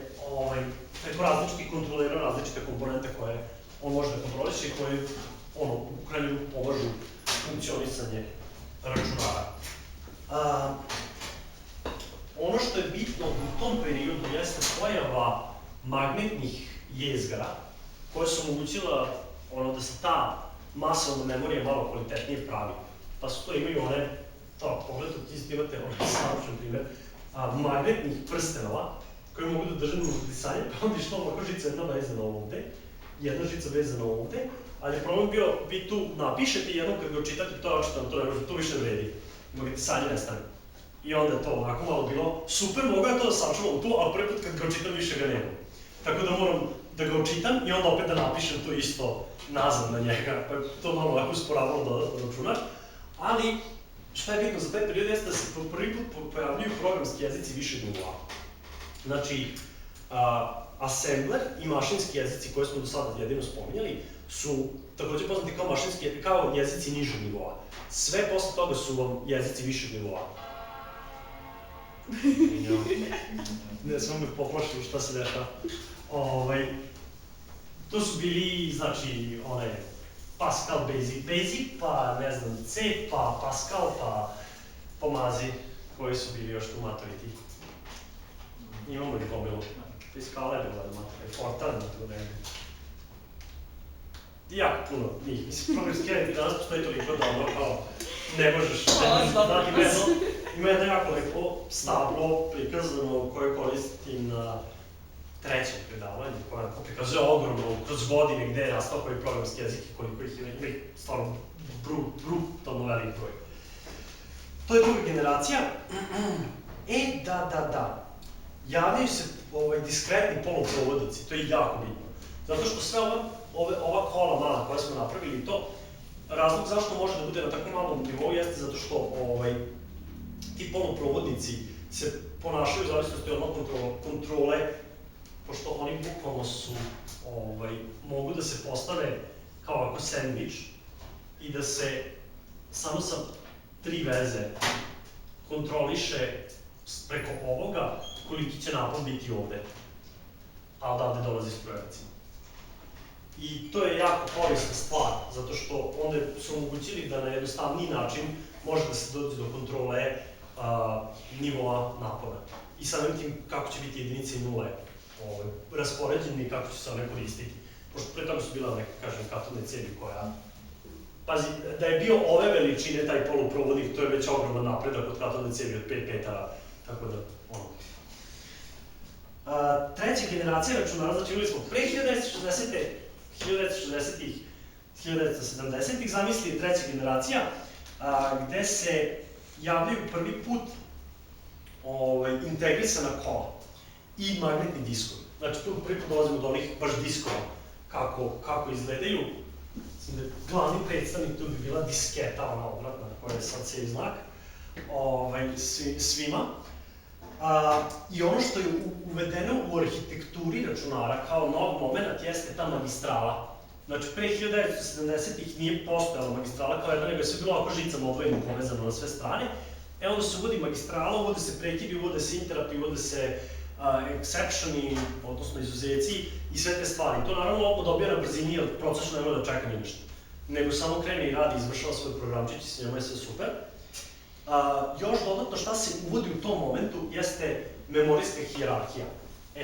preko različitih kontrolera, različite komponente koje on može da kontroliše i koje u krajnju pomažu funkcionisanje računara. Ono što je bitno u tom periodu jeste pojava magnetnih jezgra koje su omogućila da se ta masovna memorija malo kvalitetnije pravi. Pa su to imaju pogledajte, ti imate savršen primer magnetnih prstenova koje mogu da drže disanje, pa onda je što ovako žica jedna vezana ovde, jedna žica vezana ovde, ali problem bio, vi tu napišete jednom kad ga očitate, to je očitano, to ne može, to više vredi, disanje nestane. I onda je to onako malo bilo super, mogu ja to da sačuvam tu, ali prvi put kad ga očitam više ga nema. Tako da moram da ga očitam i onda opet da napišem to isto nazad na njega, pa to malo ovako usporavalo dodatno računar. Ali, šta je bitno za taj period jeste da se prvi put pojavljuju programski jezici višeg nivoa. Znači, assembler i mašinski jezici koje smo do sada jedino spominjali su takođe poznati kao jezici nižeg nivoa. Sve posle toga su vam jezici višeg nivoa. Ne, samo me poplašilo šta se dešava. To su bili, znači, Pascal Basic, pa ne znam, C, pa Pascal, pa Pomazi, koji su bili još tu matoviti. Imamo li gomilu? Pascala je bila matoviti, Fortran, tako da je. Jako puno njih, mislim, programski jezik danas postoji toliko dobro, kao ne možeš dati jedno. Ima jedno jako lepo stablo prikazano koje koristim na trećem predavanju, koja prikazuje ogromno kroz godine gde je nastao koji programski jezik i koliko ih ima ih stvarno brutalno velik broj. To je druga generacija. Da. Javljaju se diskretni poluprovodnici, to je jako bitno. Zato što sve ova kola mala koja smo napravili to, razlog zašto može da bude na tako malom nivou jeste zato što ti poluprovodnici se ponašaju u zavisnosti od kontrole, pošto oni bukvalno su, mogu da se postave kao ovako sandvič i da se samo sa 3 veze kontroliše preko ovoga koliki će napon biti ovde, a odavde dolazi struja recimo. I to je jako korisna stvar, zato što onda su omogućili da na jednostavniji način može da se dođe do kontrole nivoa napona. I samim tim kako će biti jedinice i nule raspoređeni i kako će se one koristiti. Pošto pre toga su bila neka, kažem, katodne cijevi koja... Pazi, da je bio ove veličine taj poluprovodnik, to je već ogroman napredak od katodne cijevi od 5 petara, tako da, Treća generacija računara, znači imali smo pre 1960-ih, 1970-ih, zamislili treća generacija, gde se javljaju prvi put integrisana kola i magnetni diskovi. Znači tu prvi put dolazimo do onih baš diskova, kako izgledaju. Mislim da glavni predstavnik tu bi bila disketa, ona obratna, koja je sad save znak, svima. I ono što je uvedeno u arhitekturi računara kao nov moment jeste ta magistrala. Znači, pre 1970-ih nije postojala magistrala kao jedna, nego je sve bilo ovako žicama odvojeno povezano na sve strane. Onda se uvodi magistrala, uvode se prekidi, uvode se interrupti, uvode se exceptioni, odnosno izuzeci i sve te stvari. To naravno ovo dobija na brzini, jer procesno ne mora da čeka ni ništa. Nego samo krene i radi, izvršava svoj programčić i s njima je sve super. Još dodatno šta se uvodi u tom momentu jeste memorijska hijerarhija.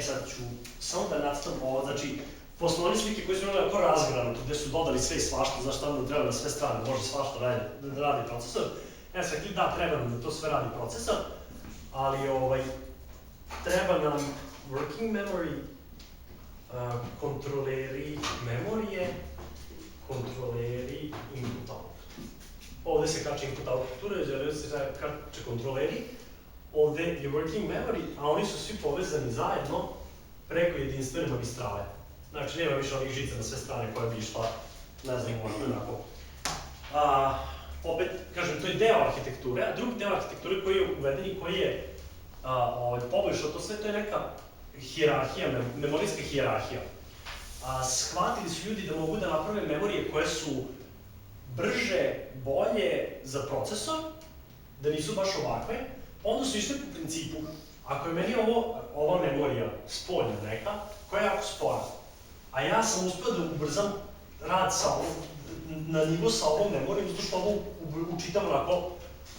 Sad ću samo da nacrtam ovo, znači, posle one slike koje su imali ako razgranatu, gde su dodali sve i svašta, znaš tamo da treba na sve strane, može svašta da radi procesor. Sad, da, treba da to sve radi procesor, ali treba nam working memory, kontroleri memorije, kontroleri input-output. Ovde se kače input-output uređaj, ovde se kače kontroleri, ovde je working memory, a oni su svi povezani zajedno preko jedinstvene magistrale. Znači, nema više ovih žica na sve strane koje bi išla, ne znam, onako. Opet, kažem, to je deo arhitekture, a drugi deo arhitekture koji je uveden i koji je poboljšao to sve, to je neka hijerarhija, memorijska hijerarhija. Shvatili su ljudi da mogu da naprave memorije koje su brže, bolje za procesor, da nisu baš ovakve, onda su išli po principu, ako je meni ova memorija spoljna neka, koja je jako spora, a ja sam uspio da ubrzam rad sa ovom, na nivo sa ovom memorijom, zato što ovo učitam onako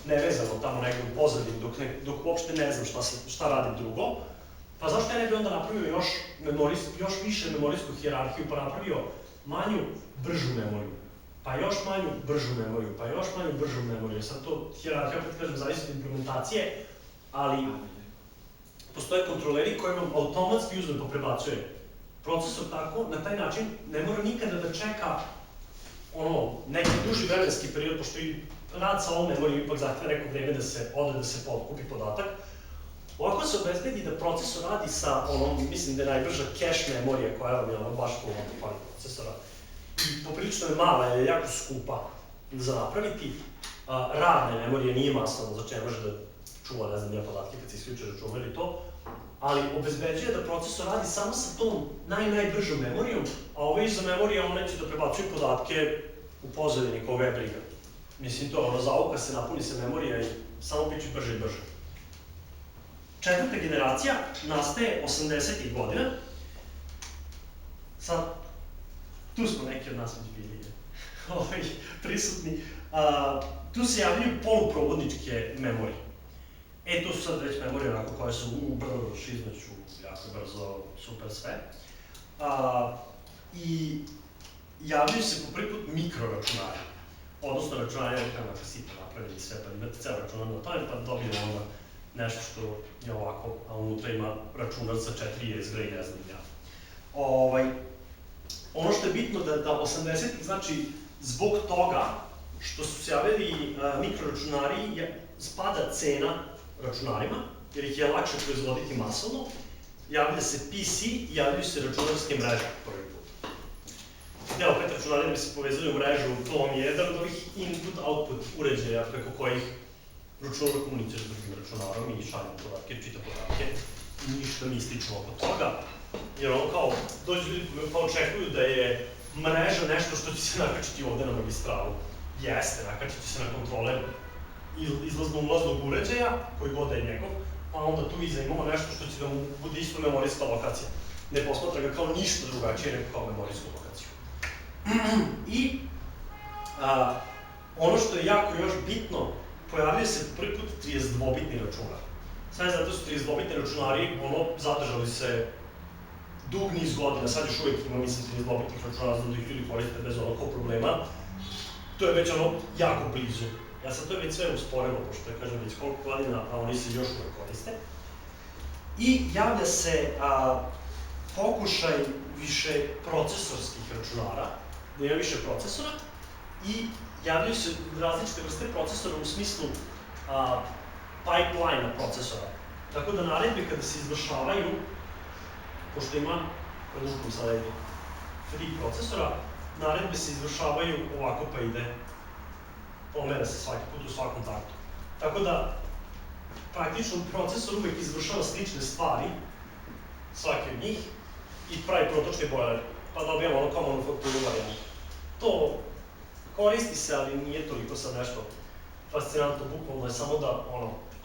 nevezano tamo negde u pozadini, dok uopšte ne znam šta radim drugo, pa zašto ja ne bi onda napravio još više memorijsku hijerarhiju, pa napravio manju, bržu memoriju, pa još manju, bržu memoriju, pa još manju, bržu memoriju. Sad to hijerarhija, opet kažem, zavisi od implementacije, ali postoje kontroleri koji vam automatski uzme pa prebacuje procesor tako, na taj način ne mora nikada da čeka neki duži vremenski period, pošto i rad sa ovom memorijom ipak zahteva neko vreme da se ode da se pokupi podatak. Ovako se obezbedi da procesor radi sa mislim da je najbrža cache memorija koja vam je baš po ovom procesora. I poprilično je mala, je jako skupa za napraviti. Radne memorije nije masovno, znači ne može da čuva, ne znam, podatke kad se isključe računar i to, ali obezbeđuje da procesor radi samo sa tom najbržom memorijom, a ova iza memorija ona će da prebacuje podatke u pozadini koga je briga. Mislim to, zauka se napuni se memorija i samo biće brže i brže. Četvrta generacija nastaje 80-ih godina. Sad, tu smo neki od nas već bili prisutni. Tu se javljaju poluprovodničke memorije. Tu su sad već memorije onako koje su brš izmeću, jako brzo, super sve. I javljaju se po prvi put mikroračunari. Odnosno računari, nekako sitno napravili sve, pa imate ceo računar na tome, pa dobijemo onda nešto što je ovako, a unutra ima računar sa 4 USB i ne znam ja. Ono što je bitno da 80-ih, znači, zbog toga što su se javili mikroračunari, spada cena računarima, jer ih je lakše proizvoditi masovno, javlja se PC i javljaju se računarske mreže prvi put. Gde opet računari da bi se povezali u mrežu, to vam je jedan od ovih input-output uređaja preko kojih računar komunicira s drugim računarom i šalje podatke, čita podatke, ništa mistično oko toga, jer ono kao, dođu ljudi pa očekuju da je mreža nešto što će se nakačiti ovde na magistralu. Jeste, nakačiti se na kontroler izlazno-ulaznog uređaja, koji god da je njegov, pa onda tu iza imamo nešto što će da mu bude isto memorijska lokacija. Ne posmatra ga kao ništa drugačije nego kao memorijsku lokaciju. I ono što je jako još bitno, pojavljaju se prvi put 32-bitni računar. Sve zato su 32-bitni računari, zadržali se dug niz godina, sad još uvijek ima, mislim, 32-bitnih računara, znam da ih ljudi koriste bez onako problema. To je već jako blizu. Sad to je već sve usporeno, pošto je, kažem, već koliko godina, a oni se još uvijek koriste. I javlja se pokušaj više procesorskih računara, da ima više procesora, i javljaju se različite vrste procesora u smislu pipeline-a procesora. Tako da naredbe kada se izvršavaju, pošto ima, predlužkom sada je 3 procesora, naredbe se izvršavaju ovako pa ide, pomera se svaki put u svakom taktu. Tako da, praktično procesor uvek izvršava slične stvari, svaki od njih, i pravi protočne bojlere, pa dobijamo kao manufakturu varijantu. To koristi se, ali nije toliko sad nešto fascinantno, bukvalno je samo da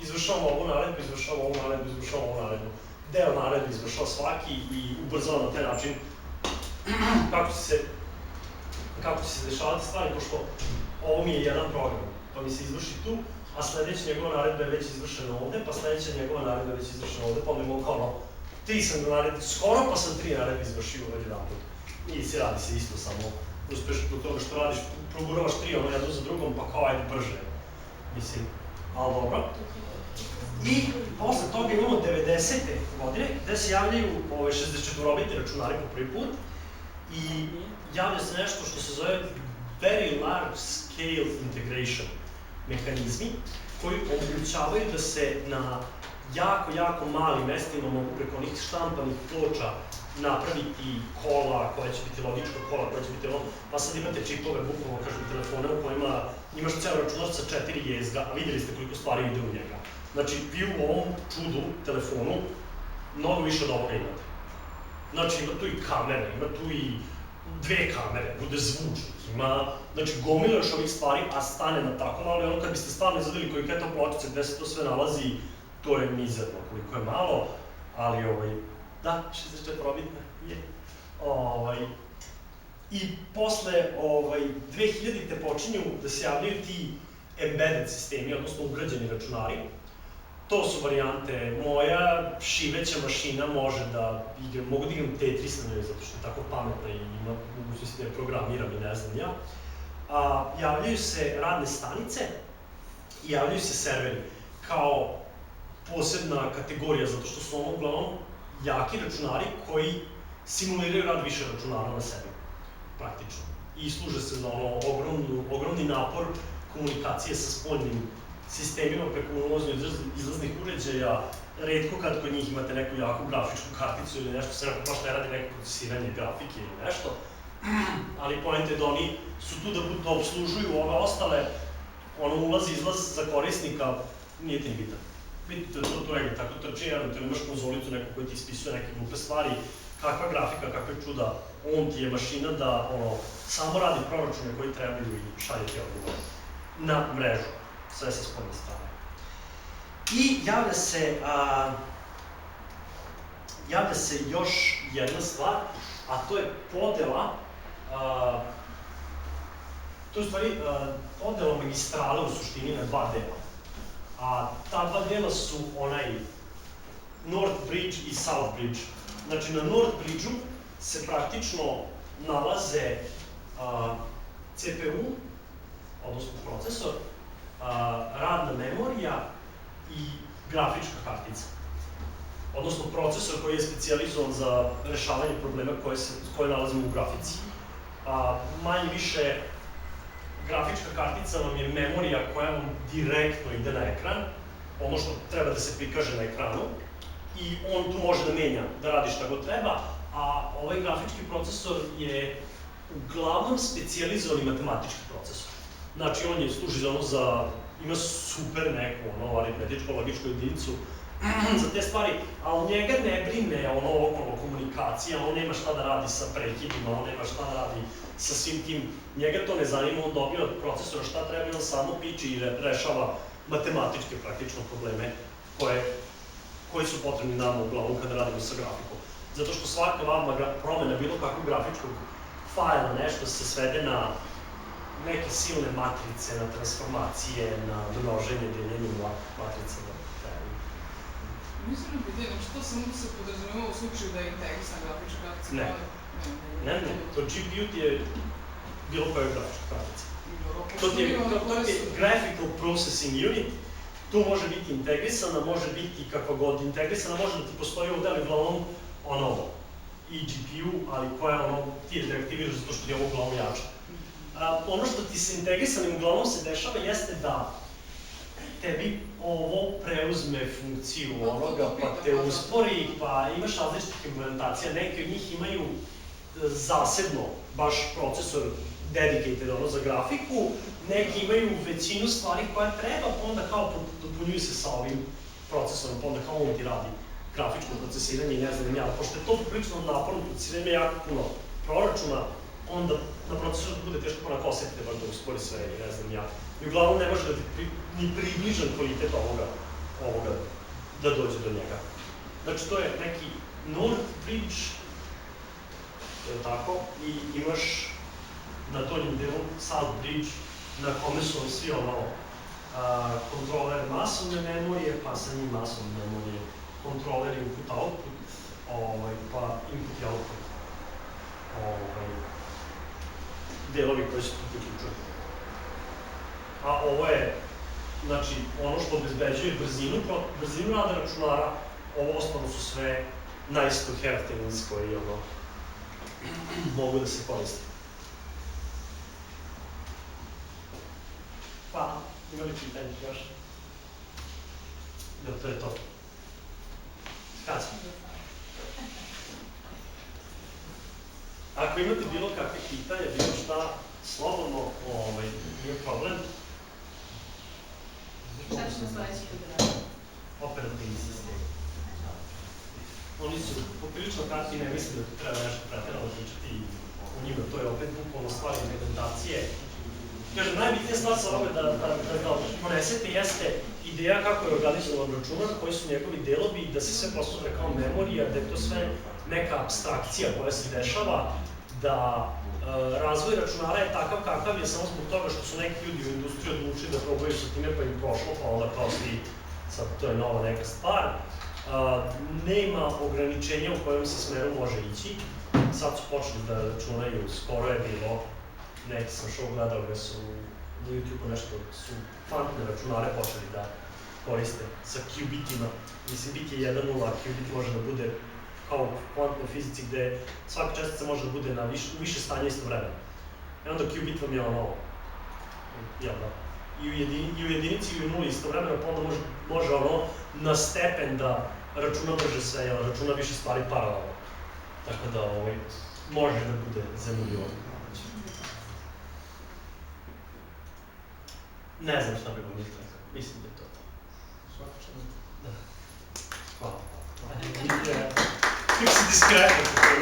izvršavamo ovu naredbu, izvršavamo ovu naredbu, izvršavamo ovu naredbu. Deo naredbu izvršava svaki i ubrzava na taj način kako će se dešavati stvari, pošto ovo mi je jedan program, pa mi se izvrši tu, a sledeća njegova naredba je već izvršena ovde, pa sledeća njegova naredba je već izvršena ovde, pa onda imamo kao 3 sam naredbi, skoro pa sam 3 naredbi izvršio već jedan put. I radi se isto, samo uspeš do toga što radiš, proguravaš 3 jednu za drugom, pa kao ajde brže. Mislim, ali dobro. I posle toga imamo 90. godine, gde se javljaju 64-biti računari po prvi put i javlja se nešto što se zove Very Large Scale Integration mehanizmi, koji omogućavaju da se na jako malim mestima mogu preko onih štampanih ploča napraviti kola koja će biti logička kola, koja će biti ono, pa sad imate čipove, bukvalno kažem, telefone u kojima imaš ceo računar sa 4 jezga, a vidjeli ste koliko stvari ide u njega. Znači, vi u ovom čudu, telefonu, mnogo više od ovoga imate. Znači, ima tu i kamere, ima tu i 2 kamere, bude zvučnik, ima, znači, gomila još ovih stvari, a stane na tako malo i ono kad biste stvarno izgledali koliko je to pločice, gde se to sve nalazi, to je mizerno, koliko je malo, ali da, 64-bitna je. I posle 2000-te počinju da se javljaju ti embedded sistemi, odnosno ugrađeni računari. To su varijante, moja šiveća mašina može da igram, mogu da igram Tetris na njoj zato što je tako pametna i ima mogućnosti da je programiram i ne znam ja. Javljaju se radne stanice i javljaju se serveri kao posebna kategorija, zato što su ono uglavnom jaki računari koji simuliraju rad više računara na sebi, praktično. I služe se za ono ogromni napor komunikacije sa spoljnim sistemima preko ulazno-izlaznih uređaja. Retko kad kod njih imate neku jaku grafičku karticu ili nešto, sve baš ne radi neko procesiranje grafike ili nešto, ali poenta je da oni su tu da obslužuju ove ostale, ulaz-izlaz za korisnika, nije ti ni bitan. Vidite, to je tako trči, eventualno imaš konzolicu neku koja ti ispisuje neke glupe stvari, kakva grafika, kakve čuda, on ti je mašina da samo radi proračune koji trebaju i šalje ti odgovor na mrežu, sve sa spoljne strane. I javlja se još jedna stvar, a to je podela, to je u stvari podela magistrale u suštini na 2 dela. A ta 2 dela su onaj North Bridge i South Bridge. Znači, na North Bridge-u se praktično nalaze CPU, odnosno procesor, radna memorija i grafička kartica. Odnosno, procesor koji je specijalizovan za rešavanje problema koje nalazimo u grafici. Manje više, grafička kartica vam je memorija koja vam direktno ide na ekran, ono što treba da se prikaže na ekranu, i on tu može da menja, da radi šta god treba, a ovaj grafički procesor je uglavnom specijalizovani matematički procesor. Znači, on služi ima super neku aritmetičko-logičku jedinicu za te stvari, a u njega ne brine okolo komunikacija, on nema šta da radi sa prekidima, on nema šta da radi sa svim tim, njega to ne zanima, on dobija od procesora šta treba i on samo piči i rešava matematičke praktično probleme koji su potrebni nama uglavnom kada radimo sa grafikom. Zato što svaka vama promena bilo kakvog grafičkog fajla, nešto se svede na neke silne matrice, na transformacije, na množenje, deljenje matrice. Mislim da pitanje, znači to samo se podrazumeva u slučaju da je integrisana grafička kartica? Ne, to GPU ti je bilo koja grafička kartica. To ti je Graphical Processing Unit, tu može biti integrisana, može biti kakva god integrisana, može da ti postoji ovde, ali uglavnom i GPU, ali koja ti je deaktiviraš zato što ti je ovo uglavnom jača. Ono što ti se integrisanim uglavnom se dešava jeste da tebi ovo preuzme funkciju onoga, pa te uspori, pa imaš različitih implementacija, neke od njih imaju zasebno baš procesor dedicated za grafiku, neki imaju većinu stvari koja treba, pa onda kao dopunjuju se sa ovim procesorom, pa onda kao on ti radi grafičko procesiranje i ne znam ja, pošto je to prilično naporno procesiranje jako puno proračuna, onda na procesoru bude teško pa onako osetite baš da uspori sve i ne znam ja. I uglavnom ne može da ti ni približan kvalitet ovoga da dođe do njega. Znači to je neki North Bridge, tako, i imaš na donjem delu South Bridge na kome su svi kontroler masovne memorije, pa sa njim masovne memorije, kontroler input-output, pa input i output delovi koji se tu priključuju. A ovo je znači ono što obezbeđuje brzinu rada računara, ovo ostalo su sve nice to have things koji mogu da se koriste. Hvala, ima li pitanje još? Jel to je to? Kad smo? Ako imate bilo kakve pitanja, bilo šta, slobodno, nije problem. Šta ćemo sledeći put da radimo? Operativni sistem. Oni su poprilično kratki, ne mislim da tu treba nešto preterano pričati o njima, to je opet bukvalno stvar implementacije. Kažem, najbitnija stvar sa ove da ponesete jeste ideja kako je organizovan računar, koji su njegovi delovi i da se sve posmatra kao memorija, da je to sve neka abstrakcija koja se dešava, da razvoj računara je takav kakav je samo zbog toga što su neki ljudi u industriji odlučili da probaju sa time pa im prošlo, pa onda kao svi, sad to je nova neka stvar. Nema ograničenja u kojem se smeru može ići. Sad su počeli da računaju, skoro je bilo, neki sam šao gledao gde su na YouTube-u nešto, su kvantne računare počeli da koriste sa qbitima. Mislim, bit je 1.0, a qbit može da bude kao u kvantnoj fizici gde svaka čestica može da bude u više stanja istovremeno. I onda qbit vam je jel da, i u jedinici i u nuli istovremeno, pa onda može na stepen da računa brže sve, jel računa više stvari paralelno. Tako da može da bude zanimljivo. Ne znam šta bih vam mislila, mislim da je to to. Svaka čast. Da. Hvala. Uvijek si diskretno, kako je